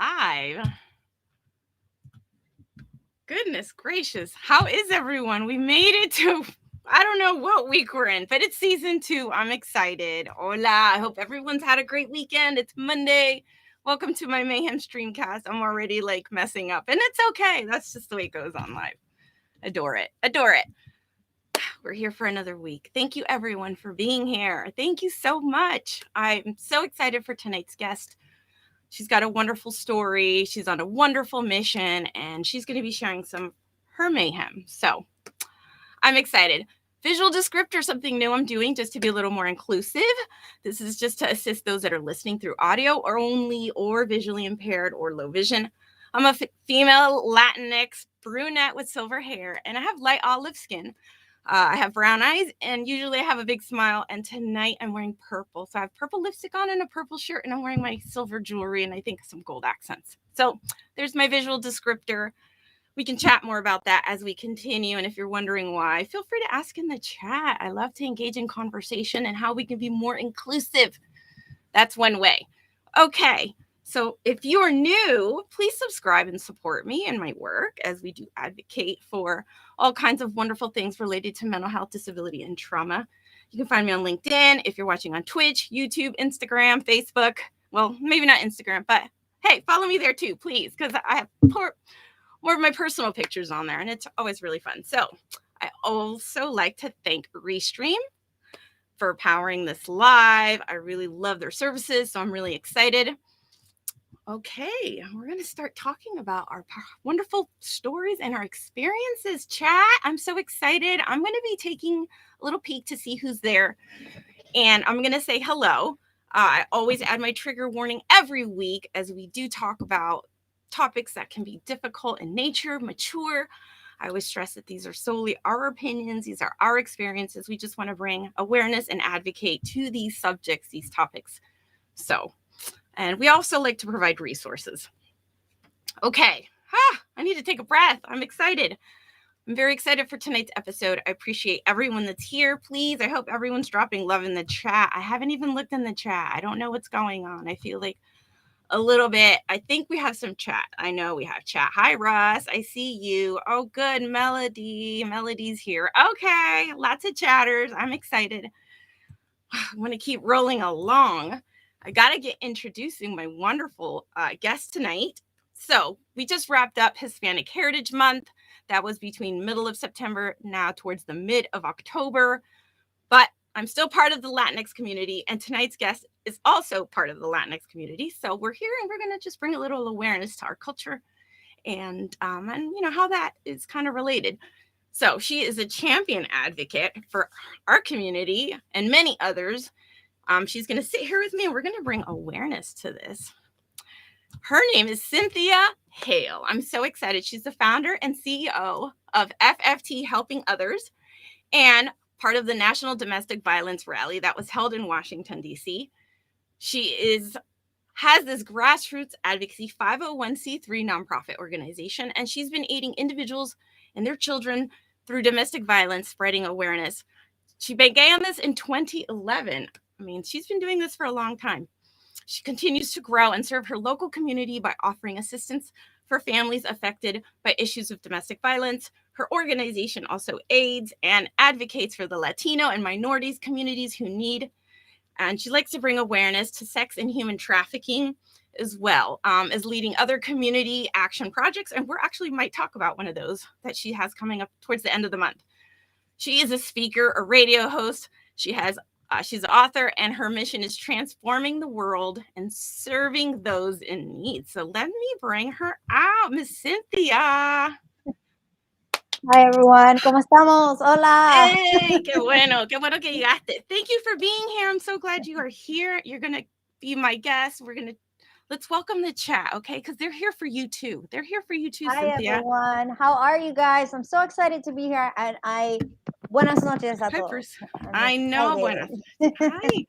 live. Goodness gracious. How is everyone? We made it to, I don't know what week we're in, but it's season 2. I'm excited. Hola. I hope everyone's had a great weekend. It's Monday. Welcome to my Mayhem Streamcast. I'm already like messing up, and it's okay. That's just the way it goes on live. Adore it. Adore it. We're here for another week. Thank you everyone for being here. Thank you so much. I'm so excited for tonight's guest. She's got a wonderful story. She's on a wonderful mission, and she's going to be sharing some her mayhem. So I'm excited. Visual descriptor, something new I'm doing just to be a little more inclusive. This is just to assist those that are listening through audio or only, or visually impaired or low vision. I'm a female Latinx brunette with silver hair, and I have light olive skin. I have brown eyes, and usually I have a big smile, and tonight I'm wearing purple. So I have purple lipstick on and a purple shirt, and I'm wearing my silver jewelry and I think some gold accents. So there's my visual descriptor. We can chat more about that as we continue, and if you're wondering why, feel free to ask in the chat. I love to engage in conversation and how we can be more inclusive. That's one way. Okay. So if you are new, please subscribe and support me and my work as we do advocate for all kinds of wonderful things related to mental health, disability, and trauma. You can find me on LinkedIn if you're watching on Twitch, YouTube, Instagram, Facebook. Well, maybe not Instagram, but hey, follow me there too, please, because I have more of my personal pictures on there, and it's always really fun. So I also like to thank Restream for powering this live. I really love their services, so I'm really excited. Okay, we're going to start talking about our wonderful stories and our experiences, chat. I'm so excited. I'm going to be taking a little peek to see who's there, and I'm going to say hello. I always add my trigger warning every week as we do talk about topics that can be difficult in nature, mature. I always stress that these are solely our opinions. These are our experiences. We just want to bring awareness and advocate to these subjects, these topics. And we also like to provide resources. Okay. I need to take a breath. I'm excited. I'm very excited for tonight's episode. I appreciate everyone that's here. Please, I hope everyone's dropping love in the chat. I haven't even looked in the chat. I don't know what's going on. I feel like a little bit. I think we have some chat. I know we have chat. Hi, Russ. I see you. Oh, good. Melody's here. Okay. Lots of chatters. I'm excited. I'm going to keep rolling along. I got to get introducing my wonderful guest tonight. So we just wrapped up Hispanic Heritage Month. That was between middle of September, now towards the mid of October. But I'm still part of the Latinx community, and tonight's guest is also part of the Latinx community. So we're here, and we're going to just bring a little awareness to our culture and you know how that is kind of related. So she is a champion advocate for our community and many others. She's going to sit here with me, and we're going to bring awareness to this. Her name is Cynthya Hale. I'm so excited. She's the founder and CEO of FFT Helping Others and part of the National Domestic Violence Rally that was held in Washington, D.C. She has this grassroots advocacy 501c3 nonprofit organization, and she's been aiding individuals and their children through domestic violence, spreading awareness. She began this in 2011. I mean, she's been doing this for a long time. She continues to grow and serve her local community by offering assistance for families affected by issues of domestic violence. Her organization also aids and advocates for the Latino and minorities communities who need. And she likes to bring awareness to sex and human trafficking as well as leading other community action projects. And we're actually might talk about one of those that she has coming up towards the end of the month. She is a speaker, a radio host. She's an author, and her mission is transforming the world and serving those in need. So let me bring her out, Miss Cynthya. Hi, everyone. ¿Cómo estamos? Hola. Hey, qué bueno que llegaste. Thank you for being here. I'm so glad you are here. You're going to be my guest. Let's welcome the chat, okay? Because they're here for you too. They're here for you too, Hi, Cynthya. everyone. How are you guys? I'm so excited to be here. And buenas noches a todos. I know. Buenas. Hi.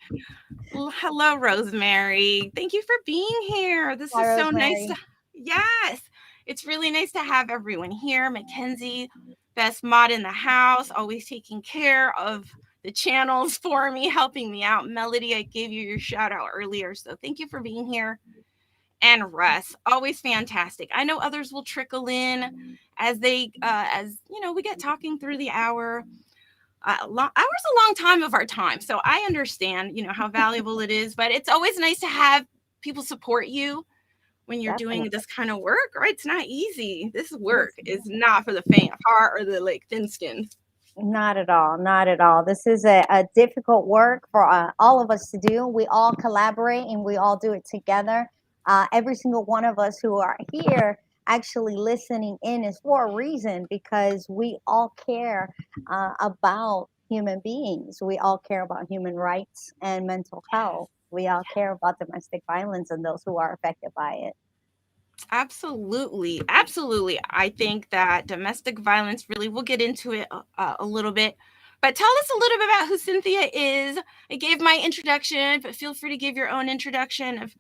Well, hello, Rosemary. Thank you for being here. This is so nice. Yes. It's really nice to have everyone here. Mackenzie, best mod in the house, always taking care of the channels for me, helping me out. Melody, I gave you your shout out earlier. So thank you for being here. and Russ. Always fantastic. I know others will trickle in as as you know, we get talking through the hour. Hour's a long time of our time, so I understand, how valuable it is. But it's always nice to have people support you when you're doing Definitely. this kind of work, right? It's not easy. This work It's is not for the faint of heart or the thin skinned. not at all. Not at all. This is a difficult work for all of us to do. We all collaborate and we all do it together. Every single one of us who are here actually listening in is for a reason because we all care about human beings. We all care about human rights and mental health. We all care about domestic violence and those who are affected by it. Absolutely. Absolutely. I think that domestic violence really, we'll get into it a little bit. But tell us a little bit about who Cynthia is. I gave my introduction, but feel free to give your own introduction of,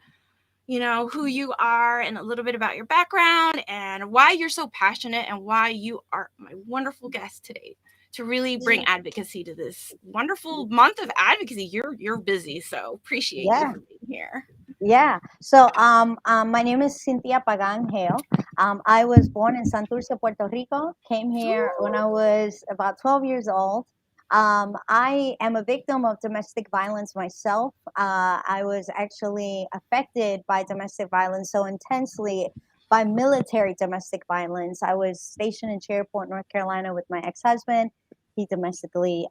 who you are and a little bit about your background and why you're so passionate and why you are my wonderful guest today to really bring advocacy to this wonderful month of advocacy. You're busy, so appreciate you Yeah. for being here. Yeah. So, my name is Cynthia Hale. I was born in Santurce, Puerto Rico. Came here when I was about 12 years old. I am a victim of domestic violence myself. I was actually affected by domestic violence so intensely by military domestic violence. I was stationed in Shreveport, North Carolina, with my ex-husband. He domestically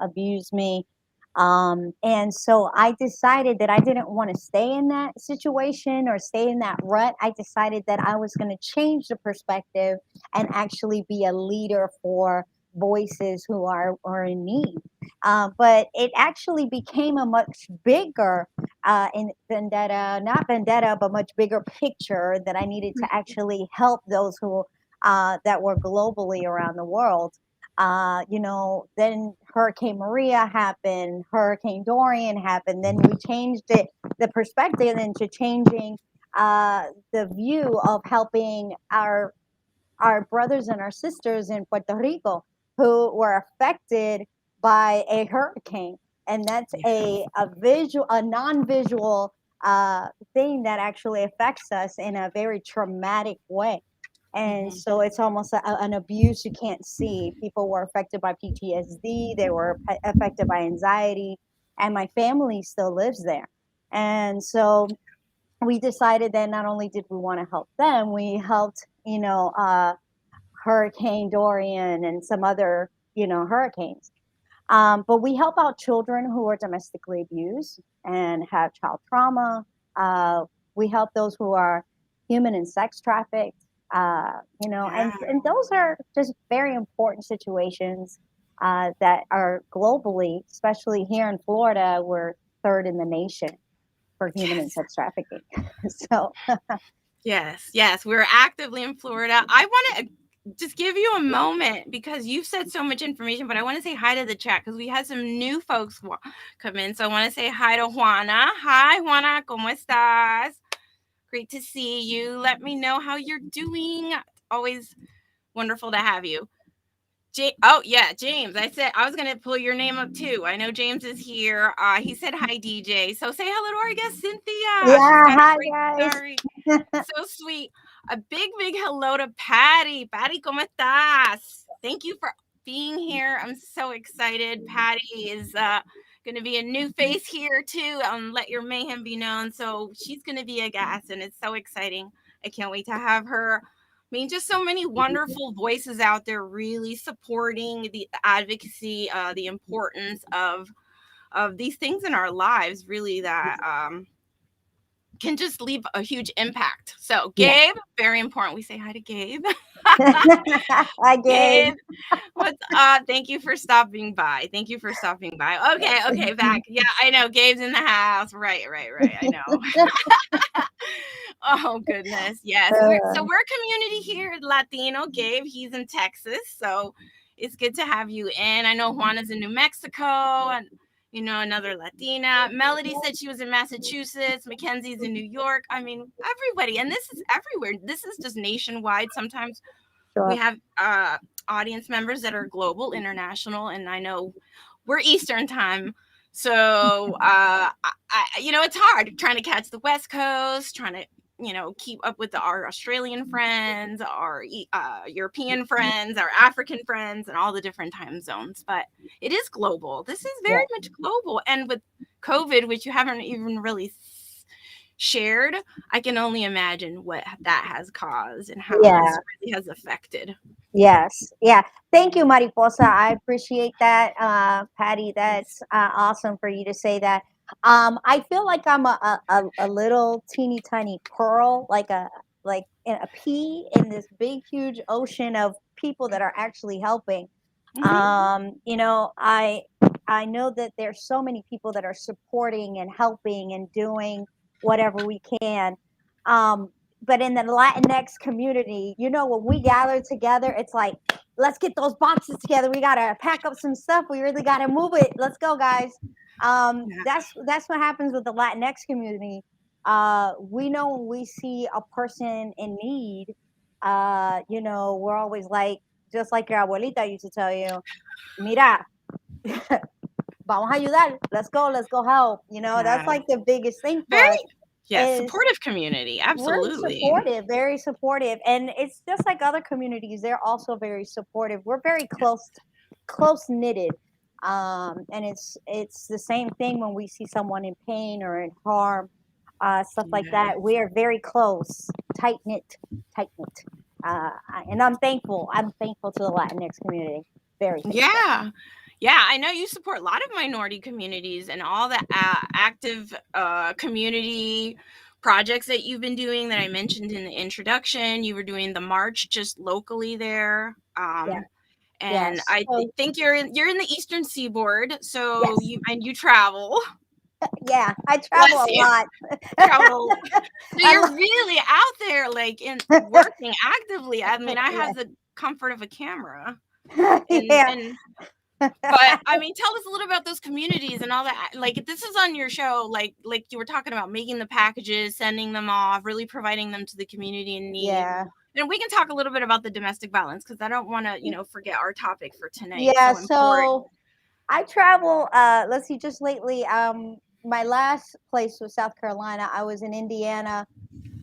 abused me. And so I decided that I didn't want to stay in that situation or stay in that rut. I decided that I was going to change the perspective and actually be a leader for voices who are in need. But it actually became a much bigger in vendetta, not vendetta, but much bigger picture that I needed to actually help those who that were globally around the world. Then Hurricane Maria happened, Hurricane Dorian happened. Then we changed the perspective into changing the view of helping our brothers and our sisters in Puerto Rico who were affected by a hurricane. And that's a non-visual thing that actually affects us in a very traumatic way. And Mhm. so it's almost an abuse you can't see. People were affected by PTSD, they were affected by anxiety, and my family still lives there. And so we decided that not only did we want to help them, we helped, Hurricane Dorian and some other, hurricanes. But we help out children who are domestically abused and have child trauma. We help those who are human and sex trafficked. Yeah. And those are just very important situations that are globally, especially here in Florida, we're third in the nation for human and Yes. sex trafficking. So Yes. Yes. We're actively in Florida. I want to just give you a moment because you've said so much information, but I want to say hi to the chat because we had some new folks come in. So I want to say hi to Juana. Hi, Juana. ¿Cómo estás? Great to see you. Let me know how you're doing. Always wonderful to have you. Oh yeah, James. I said I was gonna pull your name up too. I know James is here. He said hi, DJ. So say hello to our guest Cynthia. She's yeah, got a hi great guys. story. So sweet. A big hello to Patty. Patty, ¿cómo estás? Thank you for being here. I'm so excited. Patty is going to be a new face here too. Let your mayhem be known. So she's going to be a guest, and it's so exciting. I can't wait to have her. I mean, just so many wonderful voices out there, really supporting the advocacy, the importance of these things in our lives. Really, that can just leave a huge impact. So, Yeah. Gabe, very important. We say hi to Gabe. Hi Gabe. Gabe, what's thank you for stopping by. Thank you for stopping by. Okay, back. Yeah, I know. Gabe's in the house. Right. I know. Oh goodness. Yes. We're a community here, Latino. Gabe, he's in Texas. So it's good to have you in. I know Juana's in New Mexico and another Latina. Melody said she was in Massachusetts. Mackenzie's in New York. I mean, everybody. And this is everywhere. This is just nationwide. Sometimes we Sure. have audience members that are global, international, and I know we're Eastern time. So, it's hard trying to catch the West Coast, trying to keep up with our Australian friends, our European friends, our African friends, and all the different time zones. But it is global. This is Yeah. very much global. And with COVID, which you haven't even really shared, I can only imagine what that has caused and how Yeah. this really has affected. Yes. Yeah. Thank you, Mariposa. I appreciate that, Patty. That's awesome for you to say that. I feel like I'm a little teeny tiny pearl, like a pea in this big huge ocean of people that are actually helping. Hmm. I know that there's so many people that are supporting and helping and doing whatever we can. Um, but in the Latinx community, when we gather together, it's like, let's get those boxes together. We gotta pack up some stuff. We really gotta move it. Let's go, guys. Yeah. That's what happens with the Latinx community. We know when we see a person in need, we're always like, just like your abuelita used to tell you, mira, vamos a ayudar. Let's go help. That's Yeah. like the biggest thing for Very, us yeah, is supportive community. we're Absolutely. supportive, very supportive, and it's just like other communities. They're also very supportive. We're very close knitted, and it's the same thing when we see someone in pain or in harm, stuff like Yeah. that. We are very close, tight knit, tight knit, and I'm thankful to the Latinx community. Very thankful. Yeah. Yeah, I know you support a lot of minority communities and all the active community projects that you've been doing that I mentioned in the introduction. You were doing the march just locally there. Yeah. And Yes. I So think you're in the Eastern Seaboard, so yes. you travel. Yeah. I travel Bless a you. lot. Travel. So I you're love. really out there, like in working actively. I mean, I have Yes. the comfort of a camera, Yeah. and but I mean, tell us a little about those communities and all that. Like, this is on your show, like you were talking about making the packages, sending them off, really providing them to the community in need. Yeah. And we can talk a little bit about the domestic violence because I don't want to, forget our topic for tonight. It's Yeah. so important. So I travel. Let's see. Just lately, my last place was South Carolina. I was in Indiana,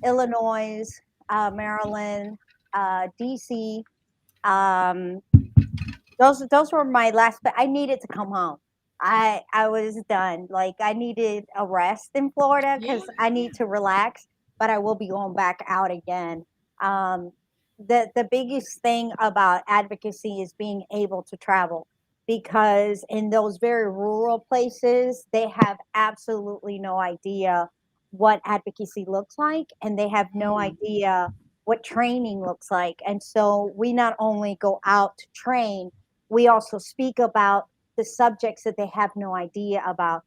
Illinois, Maryland, DC. Um, those were my last. But I needed to come home. I was done. Like I needed a rest in Florida Yeah. because I need to relax. But I will be going back out again. Um, the biggest thing about advocacy is being able to travel because in those very rural places they have absolutely no idea what advocacy looks like and they have no Mhm. idea what training looks like. And so we not only go out to train, we also speak about the subjects that they have no idea about.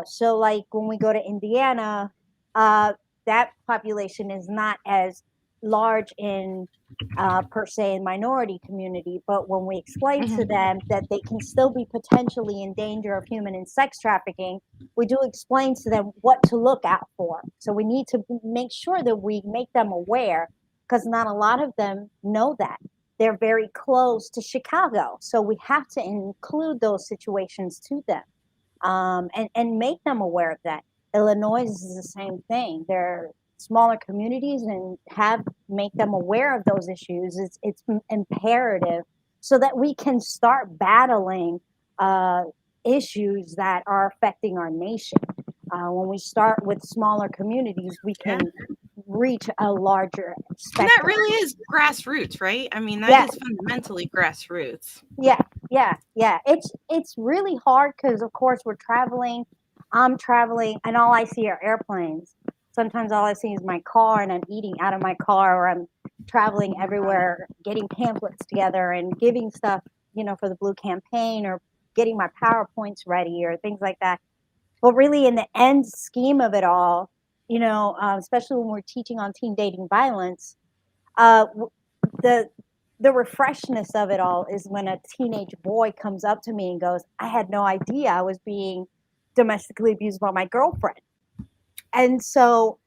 So like when we go to Indiana, that population is not as large in per se in minority community, but when we explain to Mhm. them that they can still be potentially in danger of human and sex trafficking, we do explain to them what to look out for. So we need to make sure that we make them aware because not a lot of them know that. They're very close to Chicago, so we have to include those situations to them, and make them aware of that. Illinois is the same thing. They're smaller communities and have make them aware of those issues. It's imperative so that we can start battling uh, issues that are affecting our nation. When we start with smaller communities, we Yeah. can reach a larger And that spectrum. really is grassroots, right? I mean, that Yeah, is fundamentally grassroots. yeah, yeah. It's really hard because of course we're traveling. I'm traveling, and all I see are airplanes. Sometimes all I see is my car, and I'm eating out of my car, or I'm traveling everywhere, getting pamphlets together and giving stuff, for the Blue campaign, or getting my PowerPoints ready, or things like that. But really, in the end scheme of it all, especially when we're teaching on teen dating violence, uh, the the refreshness of it all is when a teenage boy comes up to me and goes, "I had no idea I was being domestically abused by my girlfriend." And so,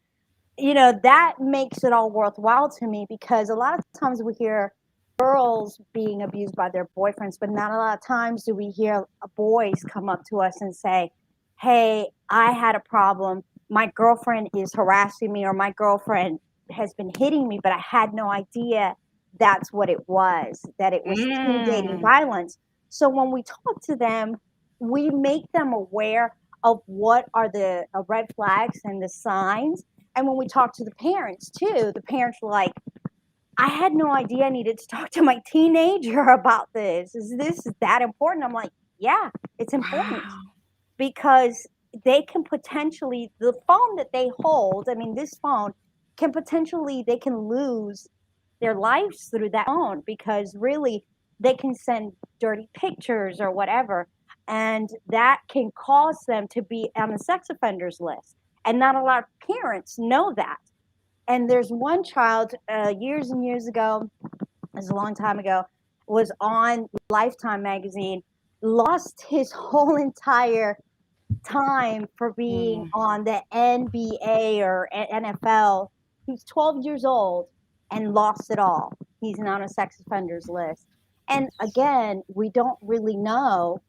that makes it all worthwhile to me because a lot of times we hear girls being abused by their boyfriends, but not a lot of times do we hear boys come up to us and say, "Hey, I had a problem. my girlfriend is harassing me or my girlfriend has been hitting me, but I had no idea that's what it was, that it was teen dating Mm. violence. So when we talk to them, we make them aware of what are the red flags and the signs. And when we talk to the parents too, the parents were like, I had no idea I needed to talk to my teenager about this. Is this that important? I'm like, yeah, it's important Wow. because they can potentially, the phone that they hold, I mean, this phone can potentially, they can lose their lives through that phone because really they can send dirty pictures or whatever. And that can cause them to be on the sex offenders list. And not a lot of parents know that. And there's one child years and years ago, it was a long time ago, was on Lifetime magazine, lost his whole entire time for being Mm. on the NBA or NFL. He's 12 years old and lost it all. He's not on a sex offenders list. And again, we don't really know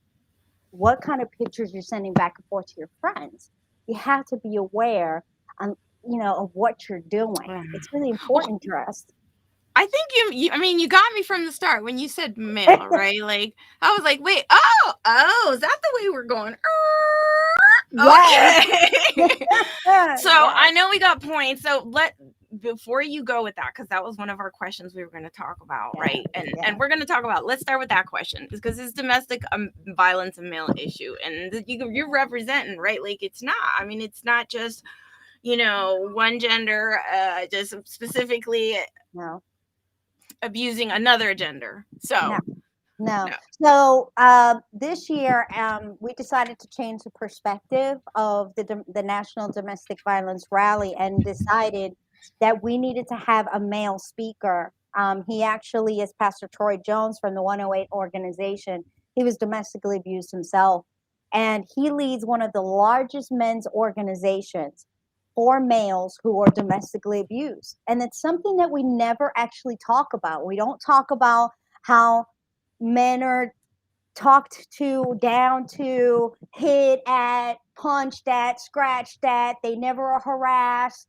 what kind of pictures you're sending back and forth to your friends. You have to be aware, of what you're doing. It's really Well, important to us. I think I mean, you got me from the start when you said male, right? Like, I was like, wait, oh, is that the way we're going? Yes. Okay. So Yes. I know we got points. So before you go with that, because that was one of our questions we were going to talk about, Yeah. right? And Yeah. we're going to talk about. Let's start with that question, because it's domestic violence, a male issue, and you're representing, right? Like, it's not. I mean, it's not just one gender, just specifically No. abusing another gender. No. So No. no. So this year, we decided to change the perspective of the National Domestic Violence Rally and decided that we needed to have a male speaker. He actually is Pastor Troy Jones from the 108 organization. He was domestically abused himself, and he leads one of the largest men's organizations for males who are domestically abused. And it's something that we never actually talk about. We don't talk about how men are talked to, down to, hit at, punched at, scratched at. They never are harassed.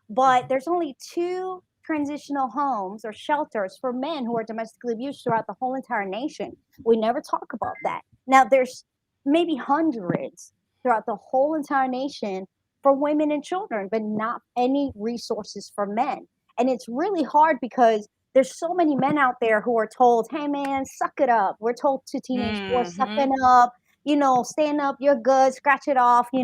But there's only two transitional homes or shelters for men who are domestically abused throughout the whole entire nation. We never talk about that. Now, there's maybe hundreds throughout the whole entire nation for women and children, but not any resources for men. And it's really hard because there's so many men out there who are told, hey man, suck it up. We're told to teenage boys, suck Mm-hmm. it up, stand up, you're good, scratch it off. I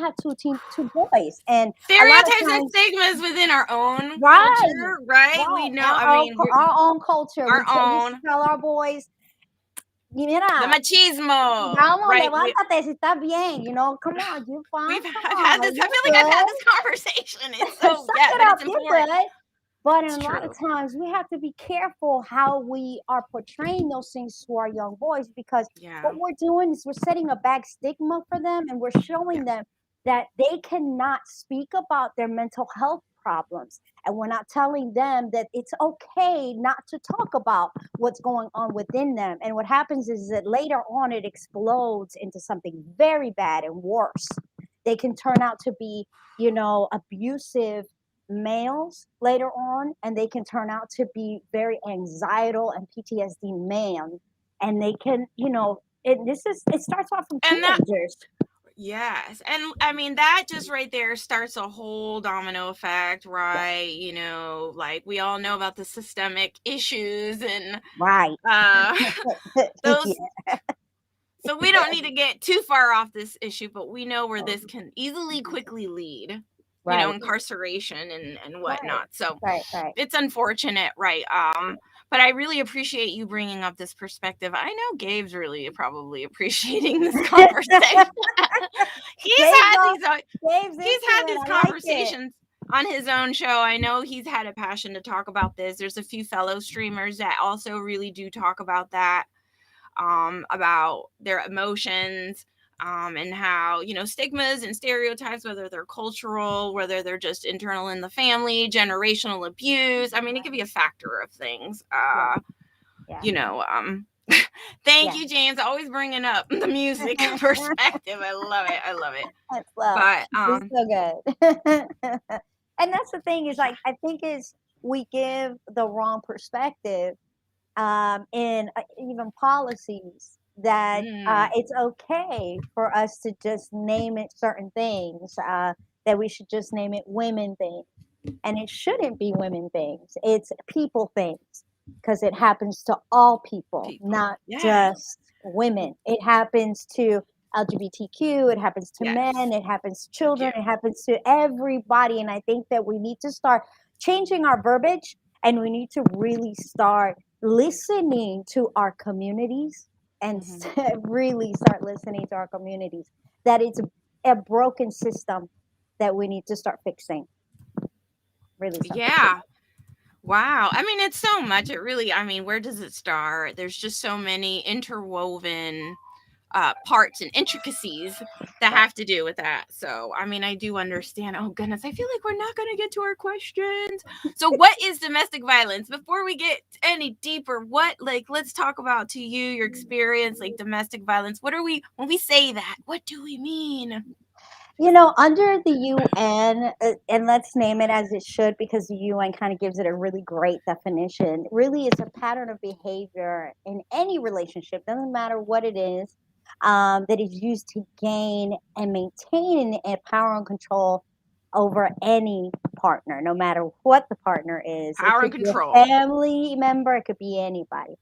have two boys, and a lot of Stereotypes and times, stigmas within our own right, culture, right? We right, know. I mean, our own culture, our we used to own tell our boys, the mira, machismo, vamos, right? levántate si estás bien, come on, you're fine, come I've had this. on, I you're feel like I've had good. this conversation. It's so Suck yeah, it but up, it's you're important. good. But in It's a lot of true. times, we have to be careful how we are portraying those things to our young boys because Yeah. what we're doing is we're setting a bad stigma for them and we're Yeah. showing them that they cannot speak about their mental health problems. And we're not telling them that it's okay not to talk about what's going on within them. And what happens is that later on, it explodes into something very bad and worse. They can turn out to be, abusive males later on, and they can turn out to be very anxietal and PTSD man, and they can, it starts off from And that teenagers. yes. And I mean that just right there starts a whole domino effect, Yeah, right? Like we all know about the systemic issues and right. uh those Yeah, so we don't need to get too far off this issue, but we know where this can easily quickly lead, right, incarceration and right, whatnot. So right, right. it's unfortunate, right? But I really appreciate you bringing up this perspective. I know Gabe's really probably appreciating this conversation. he's Dave's had all, these Dave's he's into had it. these I like it. conversations on his own show. I know he's had a passion to talk about this. There's a few fellow streamers that also really do talk about that, about their emotions, and how, stigmas and stereotypes, whether they're cultural, whether they're just internal in the family, generational abuse. I mean, it could be a factor of things. Yeah, yeah. Thank Yeah. you, James. Always bringing up the music perspective. I love it. I love it. Well, But it's so good. And that's the thing is yeah. like I think is we give the wrong perspective in even policies that Mm, it's okay for us to just name it certain things, that we should just name it women things, and it shouldn't be women things, it's people things, because it happens to all people, people. not Yes. just women. It happens to LGBTQ, it happens to Yes. men, it happens to Thank children, you. it happens to everybody. And I think that we need to start changing our verbiage, and we need to really start listening to our communities, and Hmm. really start listening to our communities, that it's a broken system that we need to start fixing, really start fixing. Yeah. Wow. I mean, it's so much. It really, I mean, where does it start? There's just so many interwoven parts and intricacies that Right. have to do with that. So, I mean, I do understand. Oh, goodness. I feel like we're not going to get to our questions. So, what is domestic violence? Before we get any deeper, let's talk about to you, your experience, like domestic violence. What are we, when we say that, what do we mean? Under the UN, and let's name it as it should, because the UN kind of gives it a really great definition. Really, it's a pattern of behavior in any relationship, doesn't matter what it is, that is used to gain and maintain a power and control over any partner, no matter what the partner is. It Power and could be a control. family member, it could be anybody.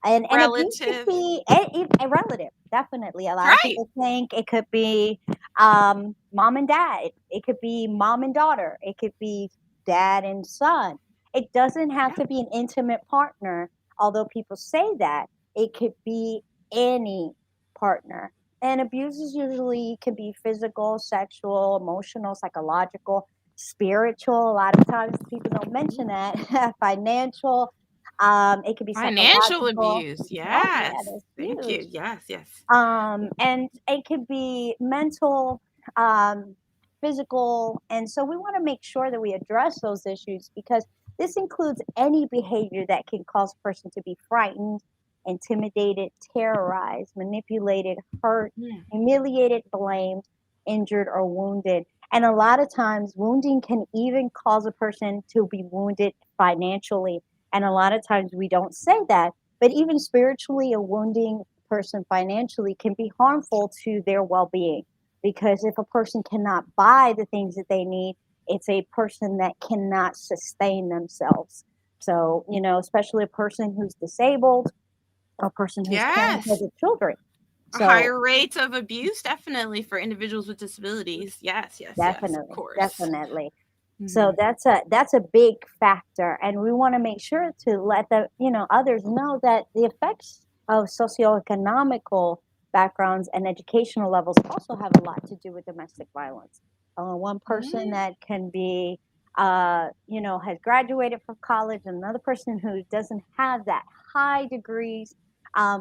And abuse could Relative. be a relative, definitely. A lot of Right. people think it could be mom and dad. It could be mom and daughter. It could be dad and son. It doesn't have Yeah. to be an intimate partner, although people say that. It could be any partner. And abuses usually can be physical, sexual, emotional, psychological, spiritual. A lot of times people don't mention that. Financial. It could be Financial psychological. abuse. Oh yeah, Yes. that's Thank you. huge. Yes. Yes. And it could be mental, um, physical. And so we want to make sure that we address those issues, because this includes any behavior that can cause a person to be frightened, intimidated, terrorized, manipulated, hurt, Mm. humiliated, blamed, injured, or wounded. And a lot of times, wounding can even cause a person to be wounded financially. And a lot of times we don't say that, but even spiritually, a wounding person financially can be harmful to their well-being, because if a person cannot buy the things that they need, it's a person that cannot sustain themselves. So especially a person who's disabled, or a person who's caring for Yes. the children. A So higher rates of abuse, definitely, for individuals with disabilities. Yes. Yes. Yes. Of definitely, course. definitely. So Hmm. that's a big factor, and we want to make sure to let the others know that the effects of socioeconomical backgrounds and educational levels also have a lot to do with domestic violence. One person Mm. that can be has graduated from college, and another person who doesn't have that high degrees,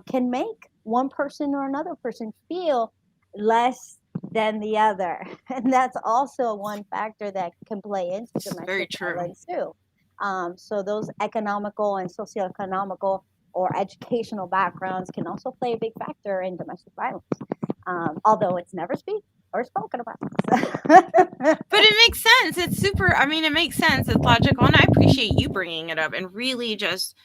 can make one person or another person feel less than the other. And that's also one factor that can play into Very domestic true. violence too. So those economical and socioeconomical or educational backgrounds can also play a big factor in domestic violence, although it's never speak or spoken about. But it makes sense. It's super, I mean, it makes sense. It's logical. And I appreciate you bringing it up and really just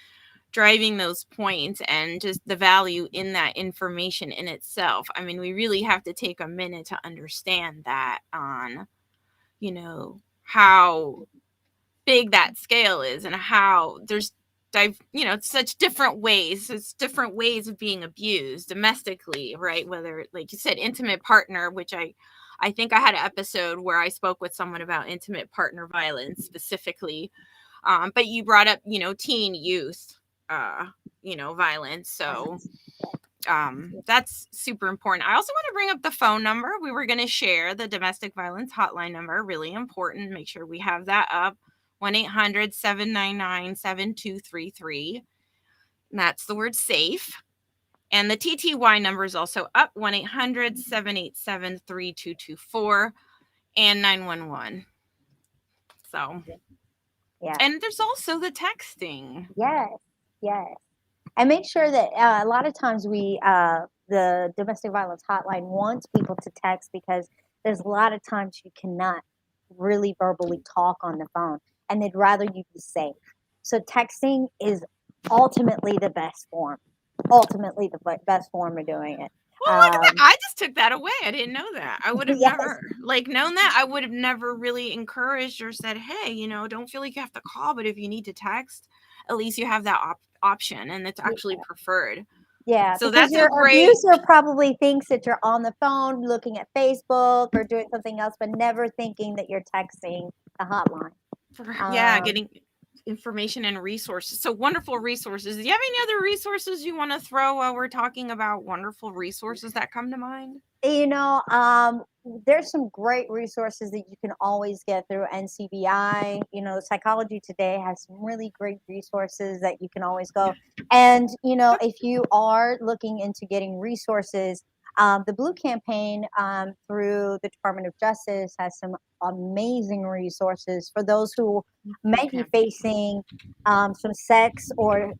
driving those points and just the value in that information in itself. I mean, we really have to take a minute to understand that on, how big that scale is and how there's such different ways. It's different ways of being abused domestically, right? Whether, like you said, intimate partner, which I think I had an episode where I spoke with someone about intimate partner violence specifically. But you brought up, teen youth, uh, violence. So that's super important. I also want to bring up the phone number. We were going to share the domestic violence hotline number, really important. Make sure we have that up. 1-800-799-7233. And that's the word safe. And the TTY number is also up. 1-800-787-3224 and 911. So, Yeah. and there's also the texting. Yes. Yes. And make sure that a lot of times the domestic violence hotline wants people to text because there's a lot of times you cannot really verbally talk on the phone, and they'd rather you be safe. So texting is ultimately the best form. Ultimately, the best form of doing it. Well, look at that. I just took that away. I didn't know that. I would have Yes. never, known that. I would have never really encouraged or said, hey, don't feel like you have to call, but if you need to text, at least you have that option, and it's actually preferred. Yeah, So because that's a your great, abuser probably thinks that you're on the phone looking at Facebook or doing something else, but never thinking that you're texting the hotline. getting information and resources. So wonderful resources. Do you have any other resources you want to throw while we're talking about wonderful resources that come to mind? There's some great resources that you can always get through NCBI. Psychology Today has some really great resources that you can always go. And, if you are looking into getting resources, the Blue Campaign through the Department of Justice has some amazing resources for those who may be facing some sex or,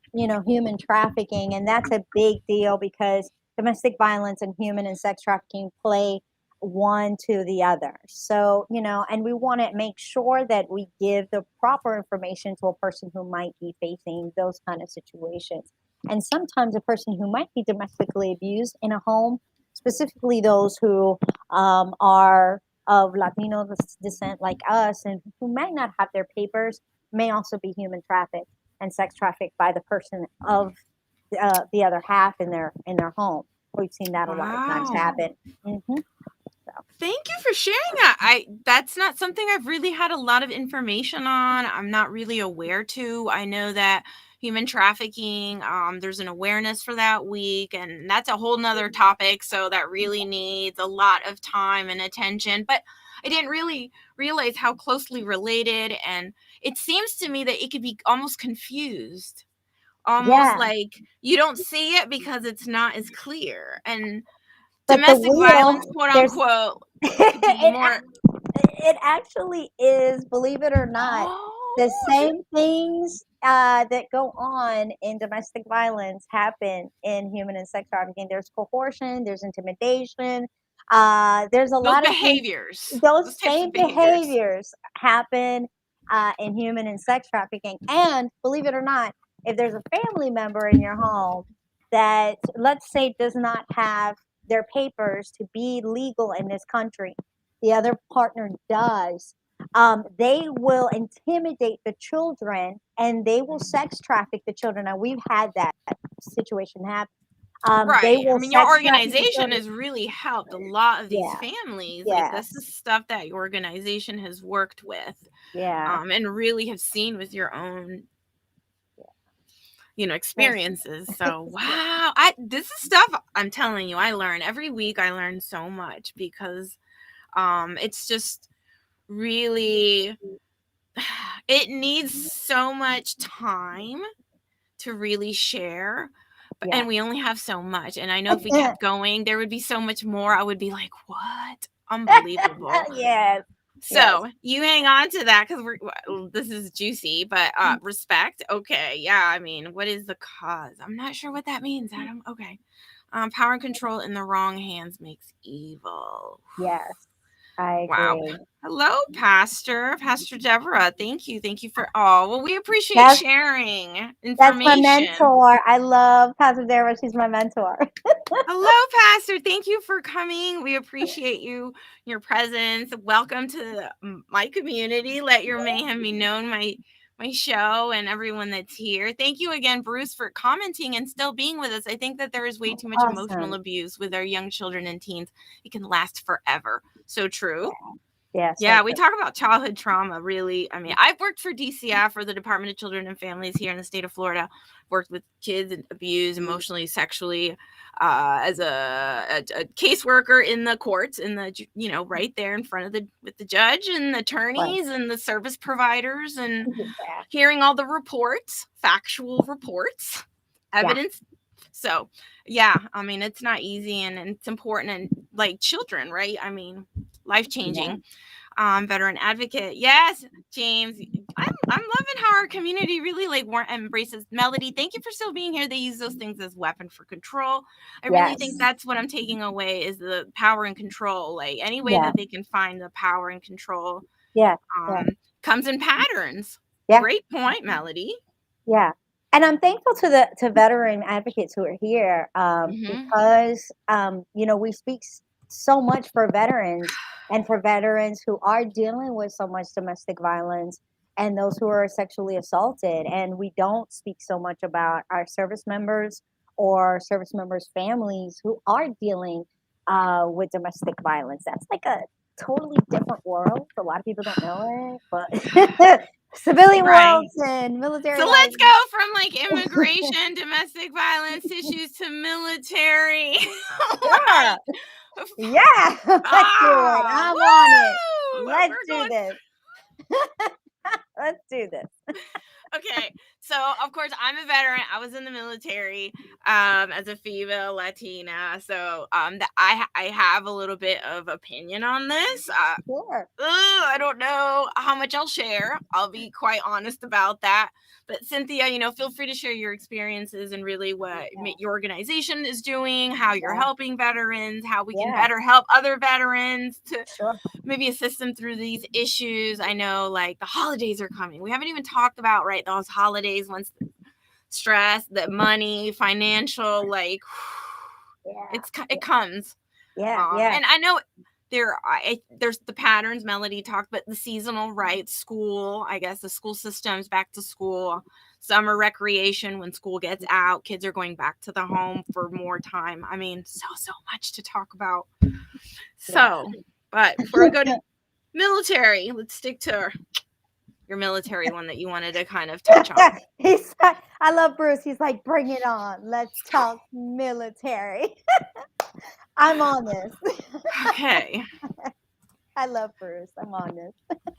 human trafficking. And that's a big deal because domestic violence and human and sex trafficking play one to the other. So, and we want to make sure that we give the proper information to a person who might be facing those kind of situations. And sometimes a person who might be domestically abused in a home, specifically those who are of Latino descent like us and who might not have their papers, may also be human trafficked and sex trafficked by the person of the other half in their home. We've seen that a lot of times happen. Mm-hmm. Thank you for sharing that. That's not something I've really had a lot of information on. I'm not really aware to. I know that human trafficking, there's an awareness for that week, and that's a whole nother topic. So that really needs a lot of time and attention. But I didn't really realize how closely related, and it seems to me that it could be almost confused. Almost like you don't see it because it's not as clear. And But the domestic wheel, violence, quote there's unquote, could be it, more. it actually is, believe it or not, the same things that go on in domestic violence happen in human and sex trafficking. There's coercion, there's intimidation, there's a Those lot of things. behaviors, Those those types same of behaviors. behaviors happen in human and sex trafficking. And believe it or not, if there's a family member in your home that, let's say, does not have their papers to be legal in this country, the other partner does, they will intimidate the children and they will sex traffic the children. Now, we've had that situation happen. They Right. I will mean, your sex traffic the organization children. has really helped a lot of these Yeah. families. Like, this Yes. is stuff that your organization has worked with, Yeah. and really have seen with your own, Yes. experiences. So, wow. This is stuff I'm telling you, I learn every week. I learn so much because, it's just really, it needs so much time to really share, Yeah. and we only have so much. And I know if we kept going, there would be so much more. I would be like, what? Unbelievable. Yes. Yes. So you hang on to that because this is juicy, but respect. Okay, yeah. I mean, what is the cause? I'm not sure what that means, Adam. Okay, power and control in the wrong hands makes evil. Yes. I Wow. agree. Hello, Pastor Deborah. Thank you for all. Well, we appreciate That's sharing that's my information. mentor. I love Pastor Deborah. She's my mentor. Hello, Pastor. Thank you for coming. We appreciate your presence. Welcome to my community. Let your mayhem be known, my show, and everyone that's here. Thank you again, Bruce, for commenting and still being with us. I think that there is way too much emotional Awesome. abuse with our young children and teens. It can last forever. So true. Yeah. So Yeah, we talk about childhood trauma, really. I mean, I've worked for DCF, for the Department of Children and Families here in the state of Florida. Worked with kids abused emotionally, sexually, as a caseworker in the courts, in the, right there in front of with the judge and the right. attorneys and the service providers, and Yeah. hearing all the reports, factual reports, Yeah. evidence. So, yeah, I mean, it's not easy, and it's important, and like children, right? I mean, life Yeah. changing. veteran advocate. Yes, James. I'm loving how our community really like embraces Melody. Thank you for still being here. They use those things as weapon for control. I really think Yes. that's what I'm taking away is the power and control. Like any way Yeah. that they can find the power and control Yeah. Yeah. comes in patterns. Yeah. Great point, Melody. Yeah. And I'm thankful to veteran advocates who are here because we speak so much for veterans and for veterans who are dealing with so much domestic violence and those who are sexually assaulted. And we don't speak so much about our service members or service members' families who are dealing with domestic violence. That's like a totally different world. A lot of people don't know it, but civilian Right. worlds and military So life. let's go from like immigration, domestic violence issues to military. Sure. Like, Yeah. Let's do it. I'm on it. woo! Let's We're do going. this. Let's do this. Okay, so of course I'm a veteran. I was in the military as a female Latina, so I have a little bit of opinion on this. Sure. I don't know how much I'll share. I'll be quite honest about that. But Cynthia, feel free to share your experiences and really what your organization is doing, how you're Yeah. helping veterans, how we can Yeah. better help other veterans to Sure. maybe assist them through these issues. I know like the holidays are coming. We haven't even talked about, right, those holidays, once the stress, the money, financial, like Yeah. it comes. Yeah. Yeah. And I know there's the patterns Melody talked, but the seasonal, right? School, I guess the school systems, back to school, summer recreation, when school gets out, kids are going back to the home for more time. I mean, so much to talk about. So, but before we go to military, let's stick to your military one that you wanted to kind of touch on. I love Bruce. He's like, bring it on. Let's talk military. I'm on this. Okay. I love Bruce. I'm on this.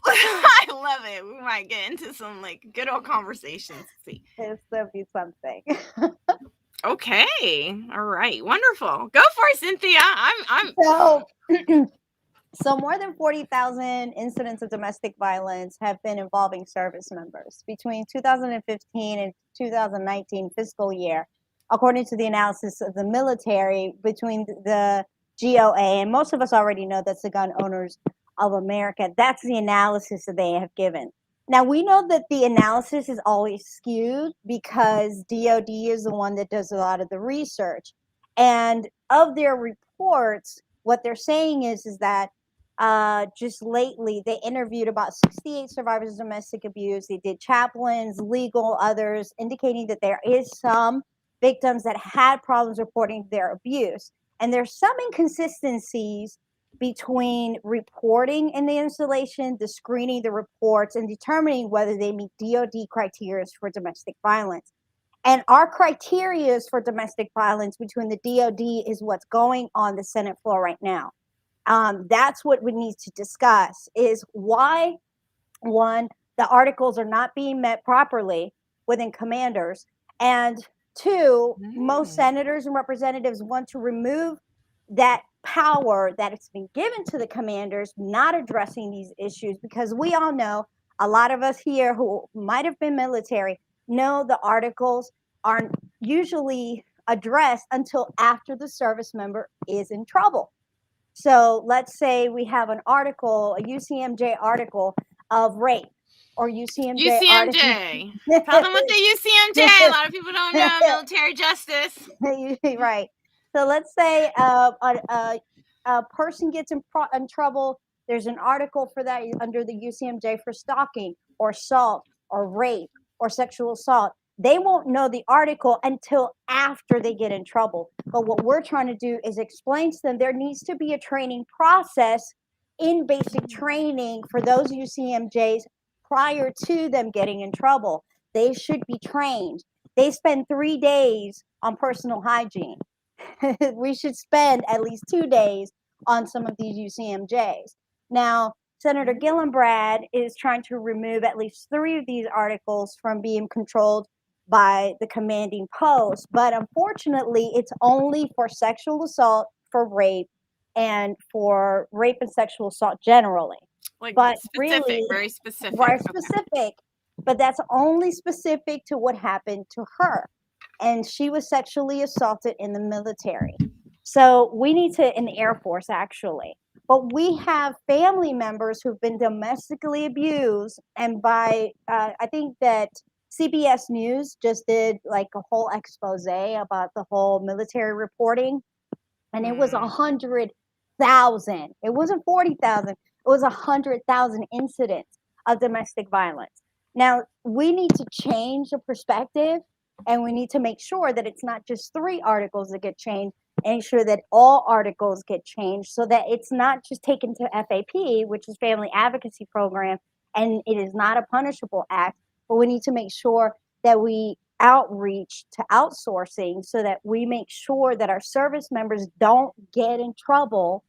I love it. We might get into some like good old conversations. See. This will be something. Okay. All right. Wonderful. Go for it, Cynthia. I'm So more than 40,000 incidents of domestic violence have been involving service members between 2015 and 2019 fiscal year, according to the analysis of the military between the GOA, and most of us already know that's the Gun Owners of America. That's the analysis that they have given. Now, we know that the analysis is always skewed because DOD is the one that does a lot of the research. And of their reports, what they're saying is that just lately they interviewed about 68 survivors of domestic abuse. They did chaplains, legal, others, indicating that there is some victims that had problems reporting their abuse. And there's some inconsistencies between reporting in the installation, the screening, the reports, and determining whether they meet DOD criteria for domestic violence. And our criteria for domestic violence between the DOD is what's going on the Senate floor right now. That's what we need to discuss is why, one, the articles are not being met properly within commanders, and two, most senators and representatives want to remove that power that it's been given to the commanders, not addressing these issues, because we all know, a lot of us here who might have been military know the articles aren't usually addressed until after the service member is in trouble. So let's say we have an article, a UCMJ article of rape, or UCMJ article. UCMJ. Tell them what the UCMJ. A lot of people don't know military justice. Right. So let's say a person gets in trouble. There's an article for that under the UCMJ for stalking or assault or rape or sexual assault. They won't know the article until after they get in trouble. But what we're trying to do is explain to them there needs to be a training process in basic training for those UCMJs prior to them getting in trouble. They should be trained. They spend 3 days on personal hygiene. We should spend at least 2 days on some of these UCMJs. Now, Senator Gillibrand is trying to remove at least 3 of these articles from being controlled by the commanding post. But unfortunately, it's only for sexual assault, for rape, and for rape and sexual assault generally. Like but specific, really, very specific. very Okay. specific. But that's only specific to what happened to her. And she was sexually assaulted in the military. So we need to, in the Air Force, actually. But we have family members who've been domestically abused. And I think that CBS News just did like a whole expose about the whole military reporting, and it was 100,000. It wasn't 40,000. It was 100,000 incidents of domestic violence. Now we need to change the perspective, and we need to make sure that it's not just 3 articles that get changed, and ensure that all articles get changed, so that it's not just taken to FAP, which is Family Advocacy Program, and it is not a punishable act. But we need to make sure that we outreach to outsourcing, so that we make sure that our service members don't get in trouble,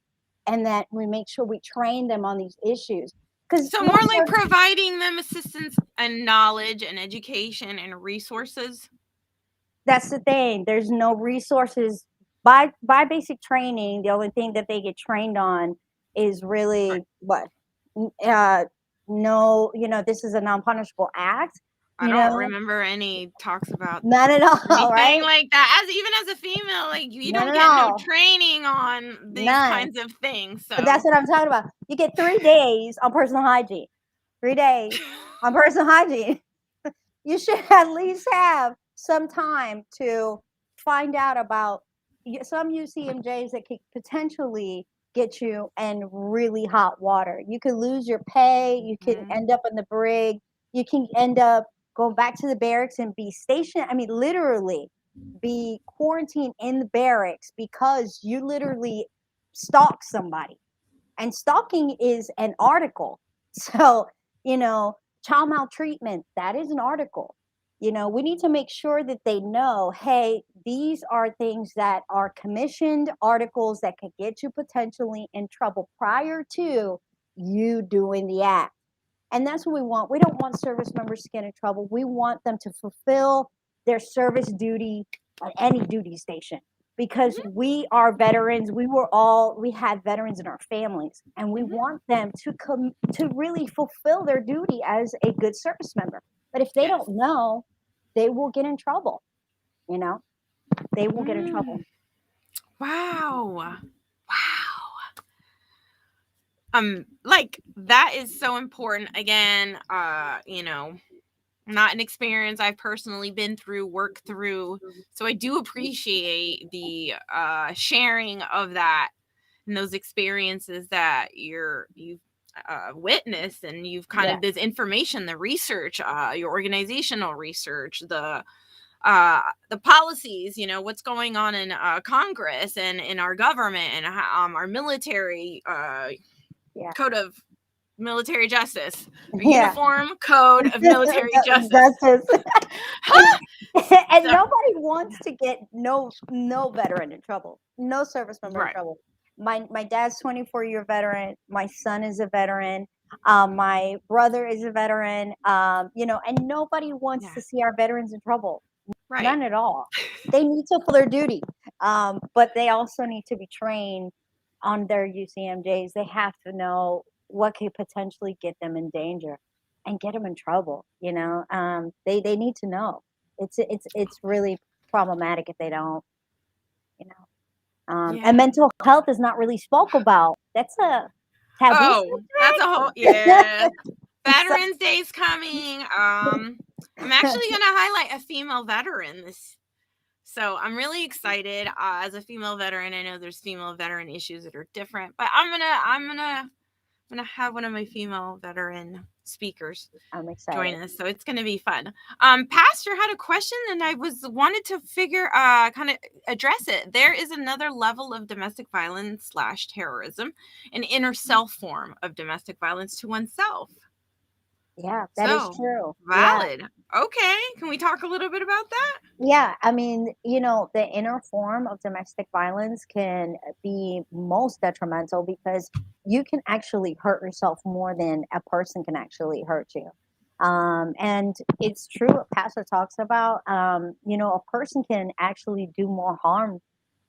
and that we make sure we train them on these issues. Because So more like providing them assistance and knowledge and education and resources. that's the thing. There's no resources by basic training. The only thing that they get trained on is really what no, this is a non-punishable act. I don't remember any talks about Not at all, anything right? like that. Even as a female, like you None don't at get no all. training on these None. kinds of things. So But that's what I'm talking about. You get 3 days on personal hygiene. 3 days on personal hygiene. You should at least have some time to find out about some UCMJs that could potentially get you in really hot water. You could lose your pay. You can end up in the brig. You can end up going back to the barracks and be stationed. I mean, literally be quarantined in the barracks because you literally stalk somebody. And stalking is an article. So, child maltreatment, that is an article. We need to make sure that they know, hey, these are things that are commissioned articles that could get you potentially in trouble prior to you doing the act. And that's what we want. We don't want service members to get in trouble. We want them to fulfill their service duty on any duty station, because we are veterans. We had veterans in our families, and we want them to really fulfill their duty as a good service member. But if they don't know, they will get in trouble. They will get in trouble. Wow. Like that is so important. Again, not an experience I've personally been through, worked through. So I do appreciate the sharing of that and those experiences that you've witnessed, and you've kind of this information, the research, your organizational research, the policies, what's going on in Congress and in our government, and our military code of military justice, uniform code of military justice. And nobody wants to get no veteran in trouble, no service member in trouble. My dad's 24-year veteran. My son is a veteran. My brother is a veteran. And nobody wants to see our veterans in trouble. None at all. They need to fulfill their duty, but they also need to be trained on their UCMJs. They have to know what could potentially get them in danger and get them in trouble. They need to know. It's really problematic if they don't. And mental health is not really spoke about. That's a taboo subject. That's a whole Veterans Day's coming. I'm actually going to highlight a female veteran so I'm really excited. As a female veteran, I know there's female veteran issues that are different, but I'm gonna have one of my female veteran speakers join us, so it's gonna be fun. Pastor had a question, and I wanted to kind of address it. There is another level of domestic violence / terrorism, an inner self form of domestic violence to oneself. Yeah, that is true. Valid. Yeah. Okay. Can we talk a little bit about that? Yeah. I mean, the inner form of domestic violence can be most detrimental, because you can actually hurt yourself more than a person can actually hurt you. And it's true what Pastor talks about. A person can actually do more harm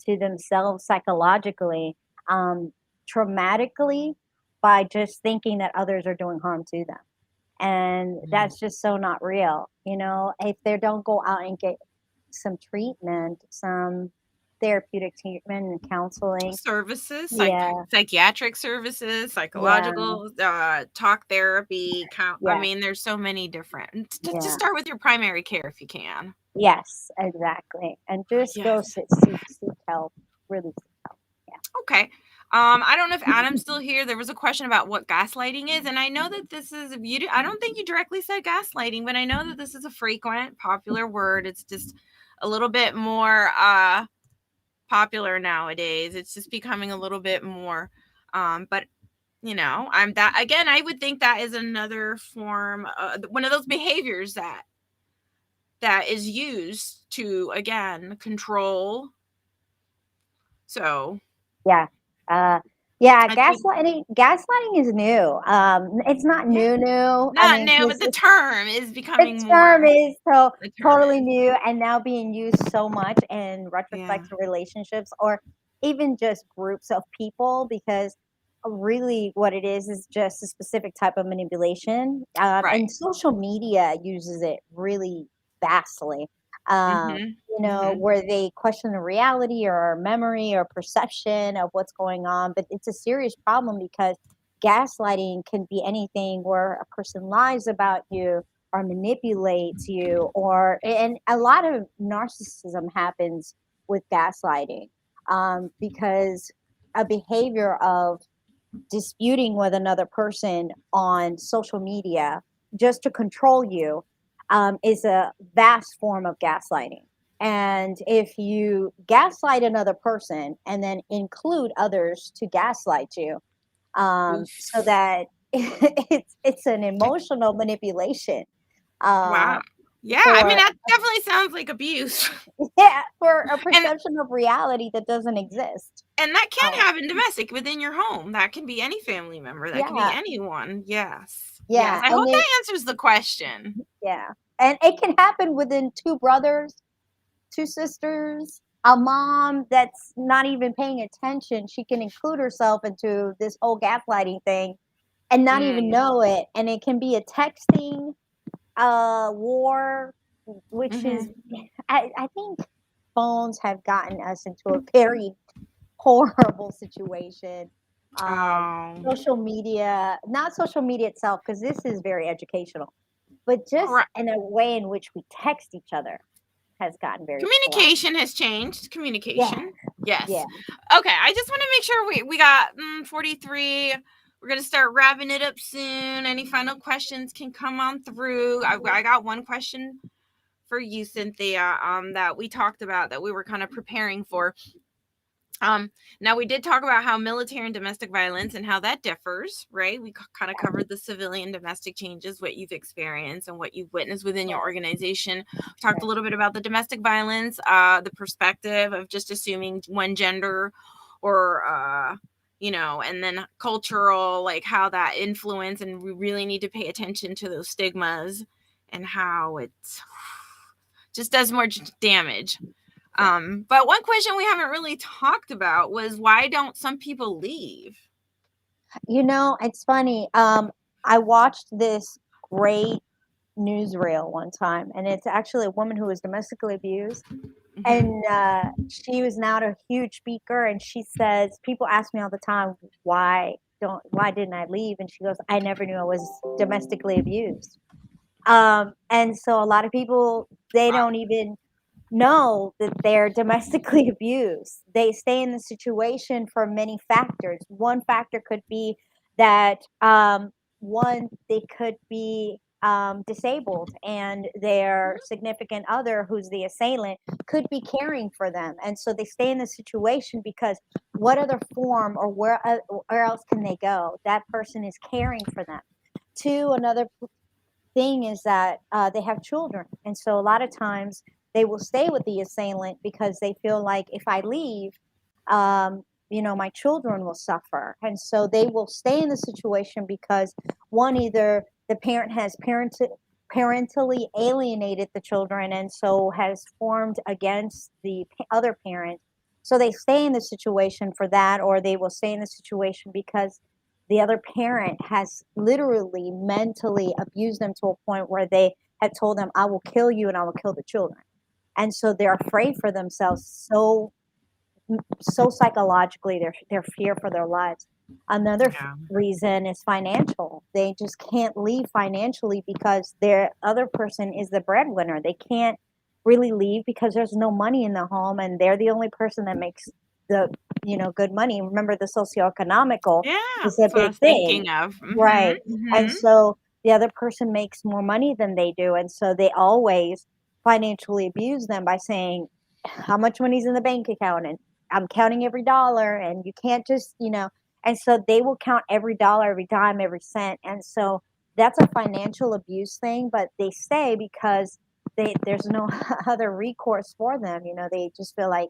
to themselves psychologically, traumatically, by just thinking that others are doing harm to them. And that's just so not real. If they don't go out and get some treatment, some therapeutic treatment and counseling. Services, Yeah, psychiatric services, yeah, psychological, talk therapy. I yeah, mean, there's so many different. Just yeah. start with your primary care if you can. Yes, exactly. And just go Yes. seek help. Really seek help. Okay. I don't know if Adam's still here. There was a question about what gaslighting is, and I know that this is I don't think you directly said gaslighting, but I know that this is a frequent, popular word. It's just a little bit more popular nowadays. It's just becoming a little bit more. But I'm that again. I would think that is another form, one of those behaviors that is used to again control. So Yeah. Uh, yeah, I think, gaslighting is new. It's not yeah, new. I not mean, new, but 'cause the term is the becoming term more. is so The term totally is, new and now being used so much in yeah, retrospect to relationships or even just groups of people because really what it is just a specific type of manipulation. right. And social media uses it really vastly. Um, Mhm. Mhm. where they question the reality or memory or perception of what's going on. But it's a serious problem because gaslighting can be anything where a person lies about you or manipulates you and a lot of narcissism happens with gaslighting because a behavior of disputing with another person on social media just to control you is a vast form of gaslighting. And if you gaslight another person and then include others to gaslight you, so Oof. that it's an emotional manipulation uh, Wow. Yeah, I mean, for that definitely sounds like abuse. yeah, for a And perception of reality that doesn't exist. that can Um, happen domestic within your home. That can be any family member. That can be yeah, anyone. Yes. Yes. yeah, I and hope it that answers the question. yeah, and it can happen within two brothers, two sisters, a mom that's not even paying attention. She can include herself into this whole gaslighting thing and not even Mm. know it. And it can be a texting war, which is, Mhm. I think phones have gotten us into a very horrible situation. Oh. Social media, not social media itself, because this is very educational, but just Right. in a way in which we text each other has gotten very corrupt. Communication has changed. Yeah, Communication. yeah. Yes. Okay. I just want to make sure we got 43. We're going to start wrapping it up soon. Any final questions can come on through. I got one question for you, Cynthia, that we talked about that we were kind of preparing for. Now we did talk about how military and domestic violence and how that differs, right? We kind of covered the civilian domestic changes, what you've experienced and what you've witnessed within your organization. We talked a little bit about the domestic violence, the perspective of just assuming one gender or, and then cultural, like how that influence, and we really need to pay attention to those stigmas and how it just does more damage. But one question we haven't really talked about was, why don't some people leave? It's funny. I watched this great newsreel one time, and it's actually a woman who was domestically abused. Mm-hmm. And she was now a huge speaker, and she says, people ask me all the time, why didn't I leave? And she goes, I never knew I was domestically abused. And so a lot of people, they Wow. don't even know that they're domestically abused. They stay in the situation for many factors. One factor could be that they could be disabled, and their significant other, who's the assailant, could be caring for them, and so they stay in the situation because what other form or where else can they go? That person is caring for them. Two, another thing is that they have children. And so a lot of times they will stay with the assailant because they feel like if I leave, my children will suffer. And so they will stay in the situation because one, either the parent has parentally alienated the children and so has formed against the other parent. So they stay in the situation for that, or they will stay in the situation because the other parent has literally mentally abused them to a point where they had told them, I will kill you and I will kill the children. And so they're afraid for themselves, so psychologically they're fear for their lives. Another Yeah. reason is financial. They just can't leave financially because their other person is the breadwinner. They can't really leave because there's no money in the home and they're the only person that makes the good money. Remember, the socioeconomical Yeah. is a That's what I big was thing, thinking of. right? And Mm-hmm. so the other person makes more money than they do, and so they always financially abuse them by saying how much money's in the bank account, and I'm counting every dollar, and you can't just, and so they will count every dollar, every dime, every cent. And so that's a financial abuse thing, but they stay because there's no other recourse for them. They just feel like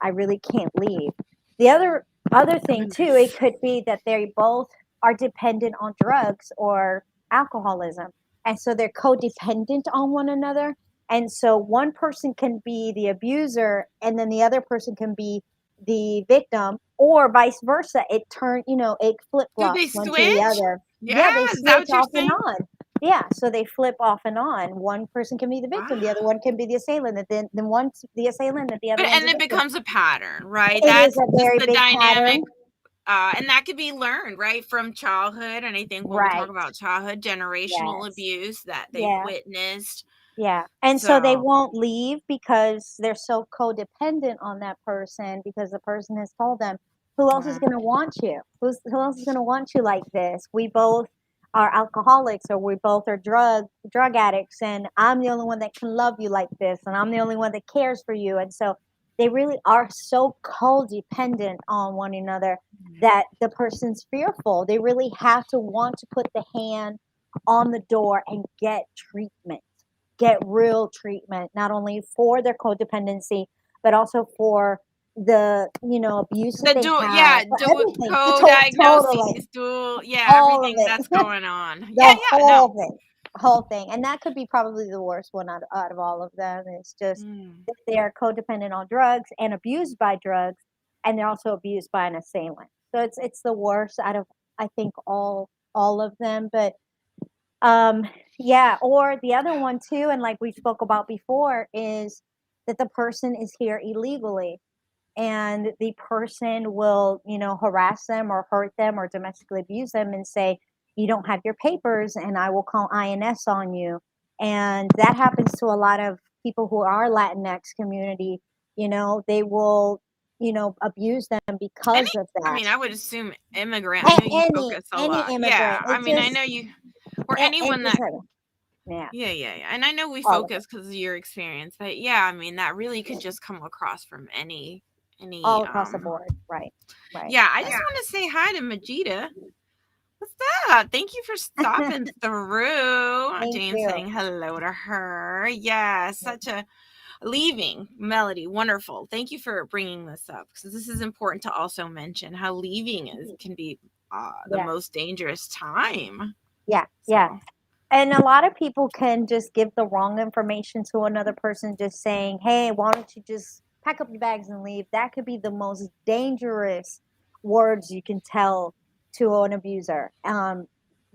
I really can't leave. The other thing too, it Goodness. could be that they both are dependent on drugs or alcoholism. And so they're codependent on one another. And so one person can be the abuser and then the other person can be the victim, or vice versa. It flip Do they flops one to the switch? other. Yeah, Yeah. they Is that switch what you're off and saying? on. Yeah, so they flip off and on. One person can be the victim, the other Wow. one can be the assailant, and then one's the assailant, and the other But one's and a it victim. becomes a pattern, right? It is That's a just very the big dynamic. pattern. And that could be learned, right, from childhood. And I think when we talk Right. about childhood, generational Yes. abuse that they've Yeah. witnessed. Yeah. And so they So, won't leave because they're so codependent on that person, because the person has told them, who else is uh, going to want you? Who else is going to want you like this? We both are alcoholics, or we both are drug addicts, and I'm the only one that can love you like this, and I'm the only one that cares for you. And so they really are so codependent on one another that the person's fearful. They really have to want to put the hand on the door and get real treatment, not only for their codependency, but also for the abuse that the they dual, have, yeah, for dual everything, totally, co-diagnoses, dual, yeah, all of everything it. that's going on. Yeah, The yeah, no. whole thing. And that could be probably the worst one out of all of them. It's just Mm. that they're codependent on drugs and abused by drugs, and they're also abused by an assailant. So it's the worst out of, I think, all of them. But um, yeah, or the other one too, and like we spoke about before, is that the person is here illegally, and the person will, harass them or hurt them or domestically abuse them and say, you don't have your papers and I will call INS on you. And that happens to a lot of people who are Latinx community. They will, abuse them Any, because of I that. mean, I would assume immigrant. I know you Any focus a any lot. Yeah, immigrant, I it mean, I just know you, or it anyone just that. happens. Yeah, Yeah, yeah, yeah. And I know we all of it, focus because of your experience, but yeah, I mean, that really could just come across from any all across the board. Right, right. yeah, I just want to say hi to Majida. What's up? Thank you for stopping through. Thank James you. saying hello to her. Yeah, such a leaving melody. Wonderful. Thank you for bringing this up because this is important to also mention how leaving is can be the Yeah, most dangerous time. yeah, So, yeah. And a lot of people can just give the wrong information to another person, just saying, hey, why don't you just pack up your bags and leave? That could be the most dangerous words you can tell to an abuser.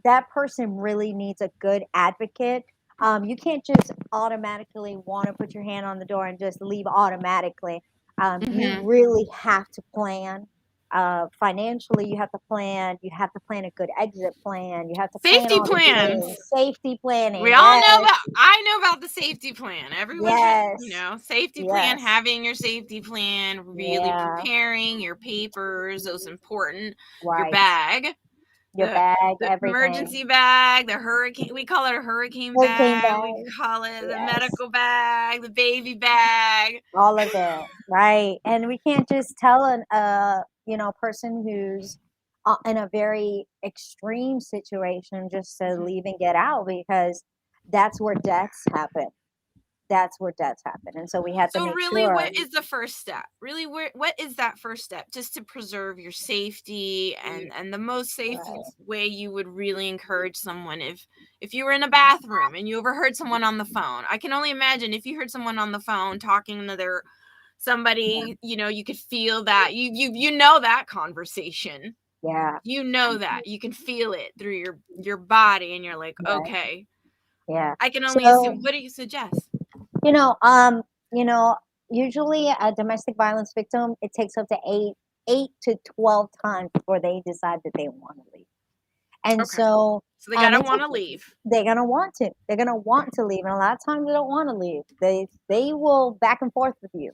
That person really needs a good advocate. You can't just automatically want to put your hand on the door and just leave automatically. You mhm. really have to plan. Financially, you have to plan a good exit plan, you have to plan Safety all these plans. things, safety We planning, all know yes, about, I know about the safety plan. Everyone should, yes, safety plan, yes, having your safety plan, really yeah, preparing your papers, those important, your right, bag, your the bag, the everything, emergency bag, the hurricane, we call it a hurricane hurricane bag, we bag, call it the yes, medical bag, the baby bag. all of it, right. And we can't just tell person who's in a very extreme situation just to Mhm. leave and get out, because that's where deaths happen. That's where deaths happen, and so we have to So make really, sure. what is the first step? Really, what is that first step just to preserve your safety, and the most Right. safest way you would really encourage someone if you were in a bathroom and you overheard someone on the phone. I can only imagine if you heard someone on the phone talking to their Yeah. somebody, you could feel that you know that conversation. Yeah. You know that. You can feel it through your body, and you're like, Right. okay. Yeah. I can only So, assume. What do you suggest? you know, um, you know, usually a domestic violence victim, it takes up to 8 to 12 times before they decide that they want to leave. And Okay. so, So they gotta it want to takes leave. they're gonna want to. They're gonna want to leave, and a lot of times they don't want to leave. They will back and forth with you.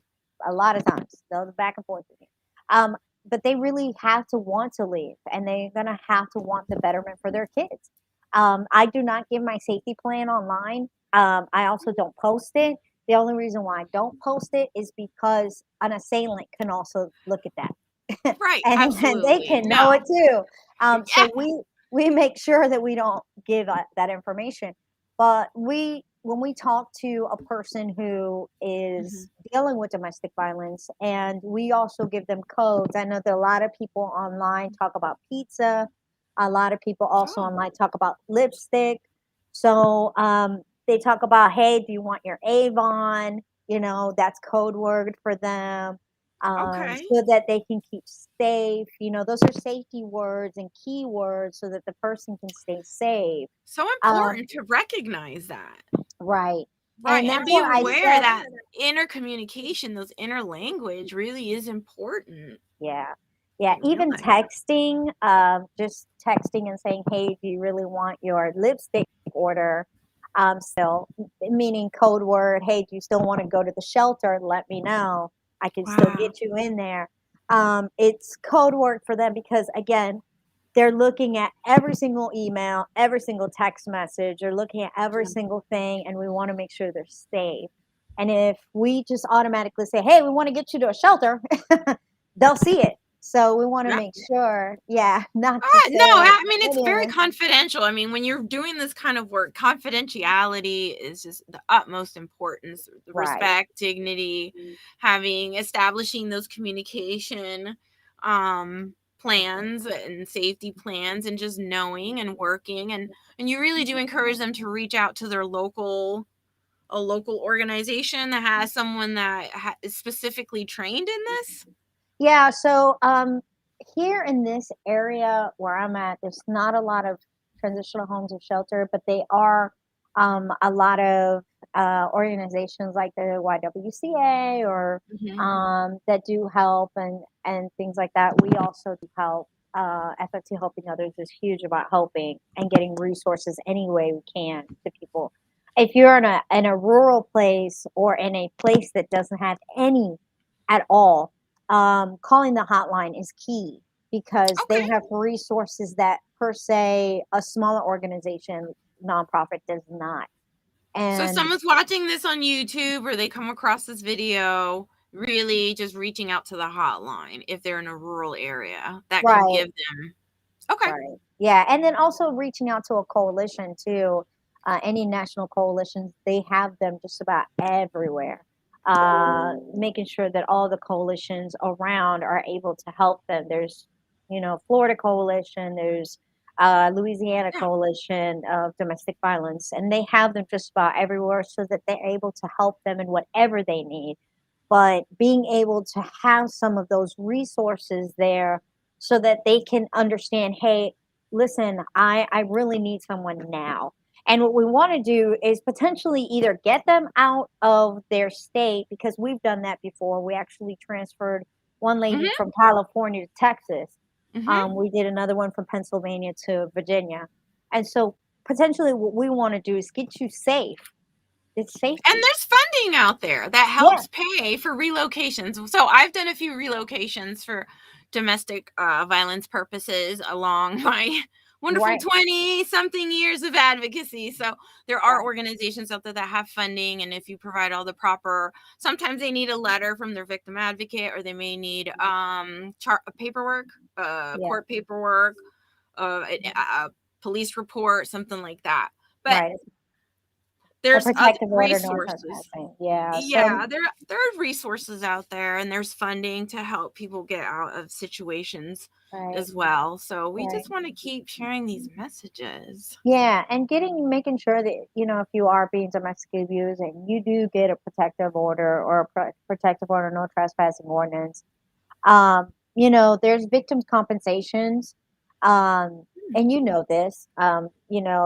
A lot of times they'll back and forth with you. Um, but they really have to want to leave, and they're gonna have to want the betterment for their kids. I do not give my safety plan online. I also don't post it. The only reason why I don't post it is because an assailant can also look at that, Right. and they Absolutely. can know it No. too. Yeah. So we make sure that we don't give that information. But when we talk to a person who Hmm. is dealing with domestic violence, and we also give them codes. I know that a lot of people online talk about pizza. A lot of people also Oh. online talk about lipstick. So they talk about, hey, do you want your Avon? That's code word for them, Okay. so that they can keep safe. Those are safety words and keywords so that the person can stay safe. So Um, important to recognize that. right. Right. And And that's be what I aware said. that inner communication, those inner language really is important. Yeah. Yeah. Didn't Even realize that. texting, just texting and saying, hey, do you really want your lipstick order? Still, meaning code word, hey, do you still want to go to the shelter? Let me know. I can still Wow. get you in there. It's code word for them because, again, they're looking at every single email, every single text message. They're looking at every Yeah. single thing, and we want to make sure they're safe. And if we just automatically say, hey, we want to get you to a shelter, they'll see it. So we want to Yeah. make sure, yeah, not to No, say I mean, it's any of very it. confidential. I mean, when you're doing this kind of work, confidentiality is just the utmost importance. The Right. respect, dignity, establishing those communication plans and safety plans, and just knowing and working, and you really do encourage them to reach out to a local organization that has someone that is specifically trained in this. Yeah, so here in this area where I'm at, there's not a lot of transitional homes or shelter, but they are a lot of organizations like the YWCA or Hmm. that do help and things like that. We also do help. FFT Helping Others is huge about helping and getting resources any way we can to people. If you're in a rural place or in a place that doesn't have any at all, calling the hotline is key because they Okay. have resources that per se a smaller organization nonprofit does not. So if And someone's watching this on YouTube or they come across this video, really just reaching out to the hotline if they're in a rural area that can right, give them. Okay. right, yeah, and then also reaching out to a coalition too. Any national coalitions, they have them just about everywhere. Making sure that all the coalitions around are able to help them. There's, Florida Coalition. There's Louisiana Yeah. Coalition of Domestic Violence, and they have them just about everywhere so that they're able to help them in whatever they need. But being able to have some of those resources there so that they can understand, hey, listen, I really need someone now. And what we want to do is potentially either get them out of their state, because we've done that before. We actually transferred one lady Mhm. from California to Texas. Mhm. We did another one from Pennsylvania to Virginia. And so potentially what we want to do is get you safe. It's And safety. there's funding out there that Yeah, helps pay for relocations. So I've done a few relocations for domestic violence purposes along my wonderful right, 20 something years of advocacy. So there are right. organizations out there that have funding, and if you provide all the proper, sometimes they need a letter from their victim advocate, or they may need paperwork, Yeah, court paperwork, a police report, something like that. But right. A there's other protective order, no resources. trespassing. Yeah. So Yeah, there are resources out there, and there's funding to help people get out of situations right, as well. So we right. just want to keep sharing these messages. Yeah, and making sure that, if you are being domestically abused and you do get a protective order or a protective order, no trespassing ordinance, there's victim compensations, and this,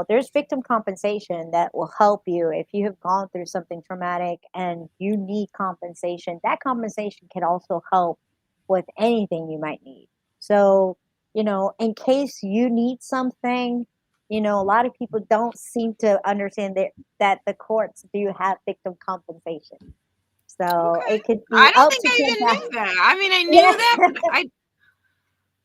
there's victim compensation that will help you if you have gone through something traumatic and you need compensation. That compensation can also help with anything you might need. So, in case you need something, a lot of people don't seem to understand that the courts do have victim compensation. So Okay. it could be I don't up think to I even 10,000. knew that. I mean, I knew that,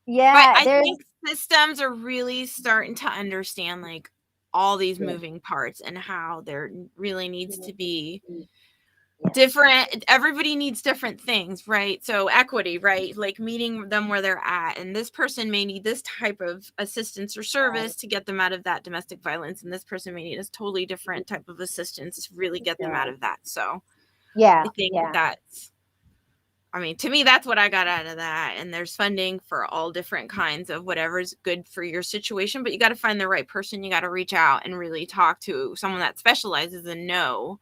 Yeah. but Yeah, I there's think systems are really starting to understand like all these yeah, moving parts and how there really needs to be yeah, different, everybody needs different things, right? So equity, right? Like meeting them where they're at, and this person may need this type of assistance or right, service to get them out of that domestic violence, and this person may need a totally different type of assistance to really get them out right. of that. So Yeah, I think yeah, that's, I mean, to me, that's what I got out of that. And there's funding for all different kinds of whatever's good for your situation, but you got to find the right person. You got to reach out and really talk to someone that specializes and know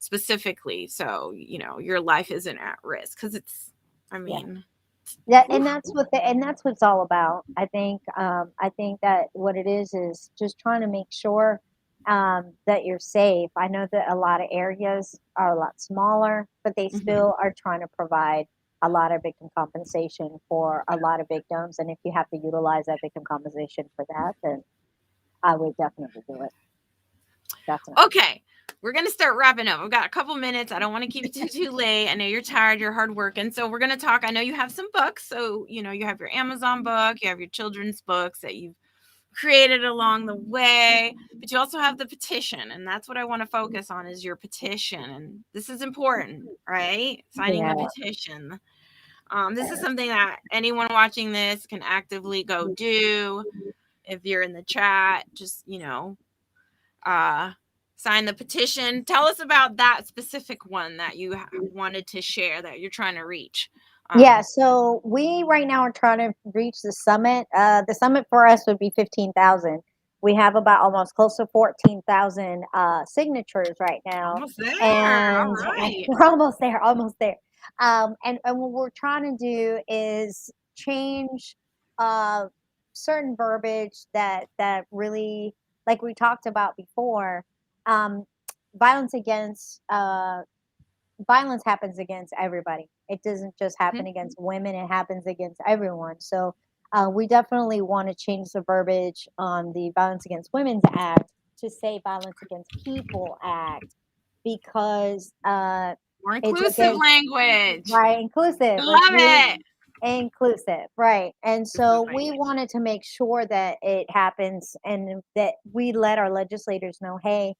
specifically, so your life isn't at risk, because it's, I yeah. mean, Yeah, whew. and that's what it's all about. I think that what it is just trying to make sure that you're safe. I know that a lot of areas are a lot smaller, but they Mhm. still are trying to provide a lot of victim compensation for a lot of victims. And if you have to utilize that victim compensation for that, then I would definitely do it. Definitely. Okay, we're gonna start wrapping up. We've got a couple minutes. I don't want to keep you too late. I know you're tired, you're hard working, so we're gonna talk. I know you have some books, so you have your Amazon book, you have your children's books that you've created along the way, but you also have the petition, and that's what I want to focus on, is your petition. And this is important, right? Signing the Yeah. petition. This is something that anyone watching this can actively go do. If you're in the chat, just uh, sign the petition. Tell us about that specific one that you wanted to share, that you're trying to reach. Yeah, Um, so we right now are trying to reach the summit. The summit for us would be 15,000. We have about almost close to 14,000 signatures right now, Almost there. All and right. we're almost there, almost there. And what we're trying to do is change uh, certain verbiage that really, like we talked about before, um, violence against violence happens against everybody. It doesn't just happen Mhm. against women, it happens against everyone. So we definitely want to change the verbiage on the Violence Against Women's Act to say Violence Against People Act, because More it's inclusive against, language. right, inclusive. Let's Love really it. inclusive, right. And Inclusive so we language. wanted to make sure that it happens and that we let our legislators know, hey,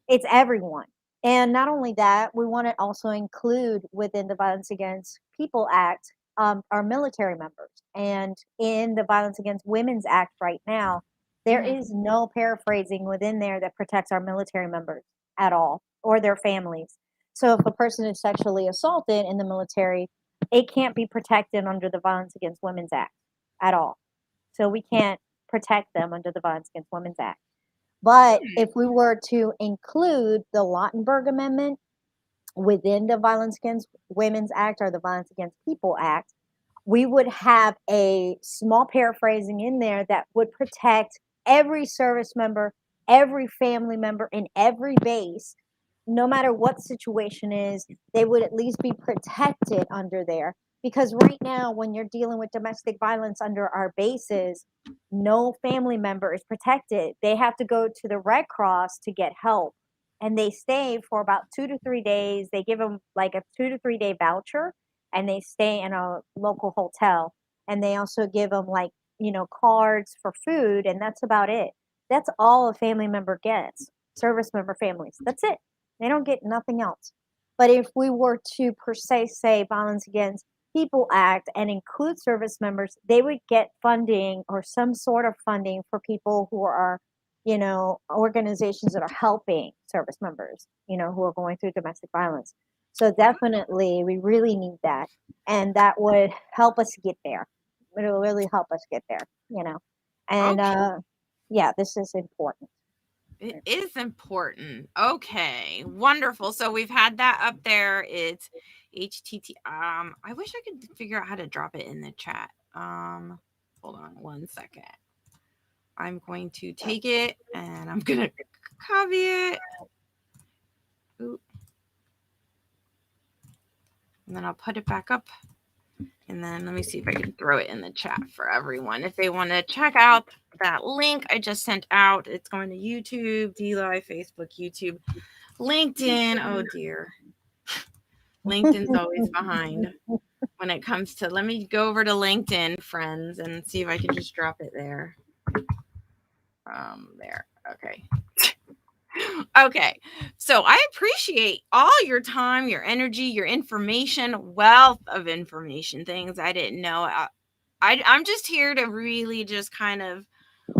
it's everyone. And not only that, we want to also include within the Violence Against People Act our military members. And in the Violence Against Women's Act right now, there Mhm. is no paraphrasing within there that protects our military members at all or their families. So if a person is sexually assaulted in the military, it can't be protected under the Violence Against Women's Act at all. So we can't protect them under the Violence Against Women's Act. But if we were to include the Lautenberg Amendment within the Violence Against Women's Act or the Violence Against People Act, we would have a small paraphrasing in there that would protect every service member, every family member, in every base, no matter what situation is, they would at least be protected under there. Because right now, when you're dealing with domestic violence under our bases, no family member is protected. They have to go to the Red Cross to get help. And they stay for about 2 to 3 days. They give them like a 2 to 3 day voucher, and they stay in a local hotel. And they also give them like, cards for food, and that's about it. That's all a family member gets. Service member families. That's it. They don't get nothing else. But if we were to per se say Violence Against People Act and include service members, they would get funding or some sort of funding for people who are, organizations that are helping service members, who are going through domestic violence. So Wow. definitely, we really need that. And that would help us get there. It will really help us get there. And Okay. yeah, this is important. It is important. Okay, wonderful. So we've had that up there. It's HTT. I wish I could figure out how to drop it in the chat. Hold on one second. I'm going to take it and I'm gonna copy it. Ooh. And then I'll put it back up. And then let me see if I can throw it in the chat for everyone. If they want to check out that link I just sent out, it's going to YouTube, DLive, Facebook, YouTube, LinkedIn. Oh dear. LinkedIn's always behind when it comes to, let me go over to LinkedIn, friends, and see if I can just drop it there. There. Okay. Okay. So I appreciate all your time, your energy, your information, wealth of information, things I didn't know. I'm just here to really just kind of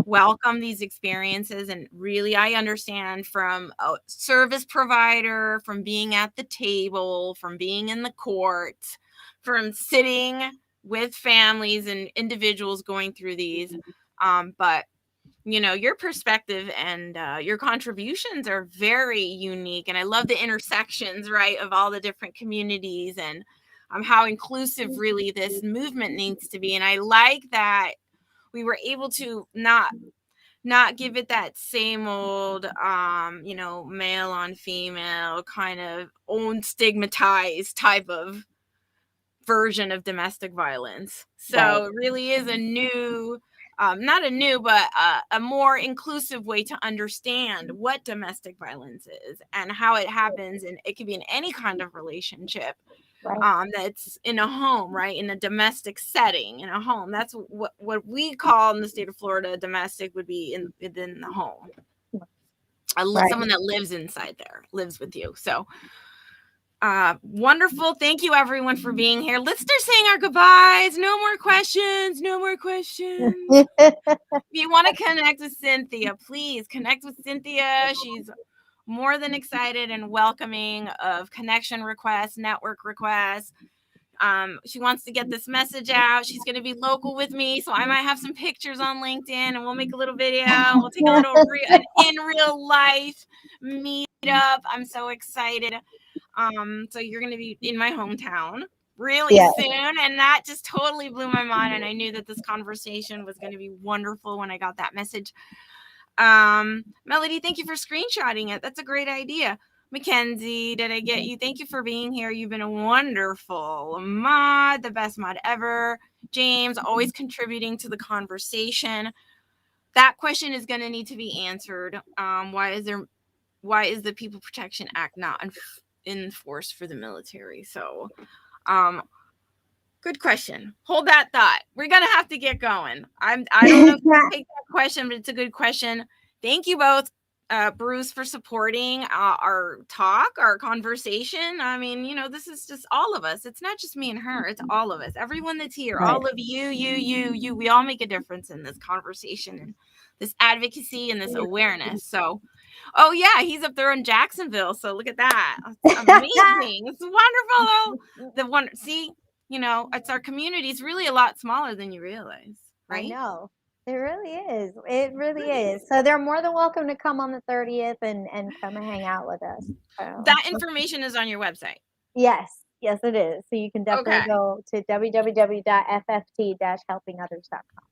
welcome these experiences. And really, I understand from a service provider, from being at the table, from being in the courts, from sitting with families and individuals going through these. But your perspective and your contributions are very unique. And I love the intersections, right, of all the different communities and how inclusive really this movement needs to be. And I like that we were able to not give it that same old male on female kind of own stigmatized type of version of domestic violence. So Right. it really is a new not a new, but a more inclusive way to understand what domestic violence is and how it happens. And it can be in any kind of relationship. Right. That's in a home, right? In a domestic setting, in a home. That's what we call in the state of Florida domestic would be within the home. Right. Someone that lives inside there, lives with you. So wonderful. Thank you everyone for being here. Let's start saying our goodbyes. No more questions. No more questions. If you want to connect with Cynthia, please connect with Cynthia. She's more than excited and welcoming of connection requests, network requests. She wants to get this message out. She's going to be local with me, so I might have some pictures on LinkedIn, and we'll make a little video. We'll take a little an in real life meet up. I'm so excited. So you're going to be in my hometown really soon, and that just totally blew my mind. And I knew that this conversation was going to be wonderful when I got that message. Melody, thank you for screenshotting it. That's a great idea. Mackenzie, did I get you? Thank you for being here. You've been a wonderful mod, the best mod ever. James, always contributing to the conversation. That question is going to need to be answered. Why is the People Protection Act not enforced for the military? So, good question. Hold that thought. We're going to have to get going. I don't know if you can take that question, but it's a good question. Thank you both, Bruce, for supporting our talk, our conversation. I mean, this is just all of us. It's not just me and her. It's all of us. Everyone that's here, right. All of you. We all make a difference in this conversation and this advocacy and this awareness. So, oh yeah, he's up there in Jacksonville. So look at that. It's amazing. It's wonderful. See, it's our community. It's really a lot smaller than you realize, right? I know. It really is. It really is. So they're more than welcome to come on the 30th and come and hang out with us. So. That information is on your website. Yes, it is. So you can definitely go to www.fft-helpingothers.com.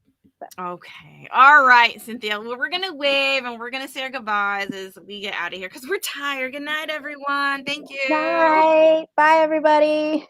Okay. All right, Cynthia. Well, we're going to wave and we're going to say our goodbyes as we get out of here because we're tired. Good night, everyone. Thank you. Bye. Bye, everybody.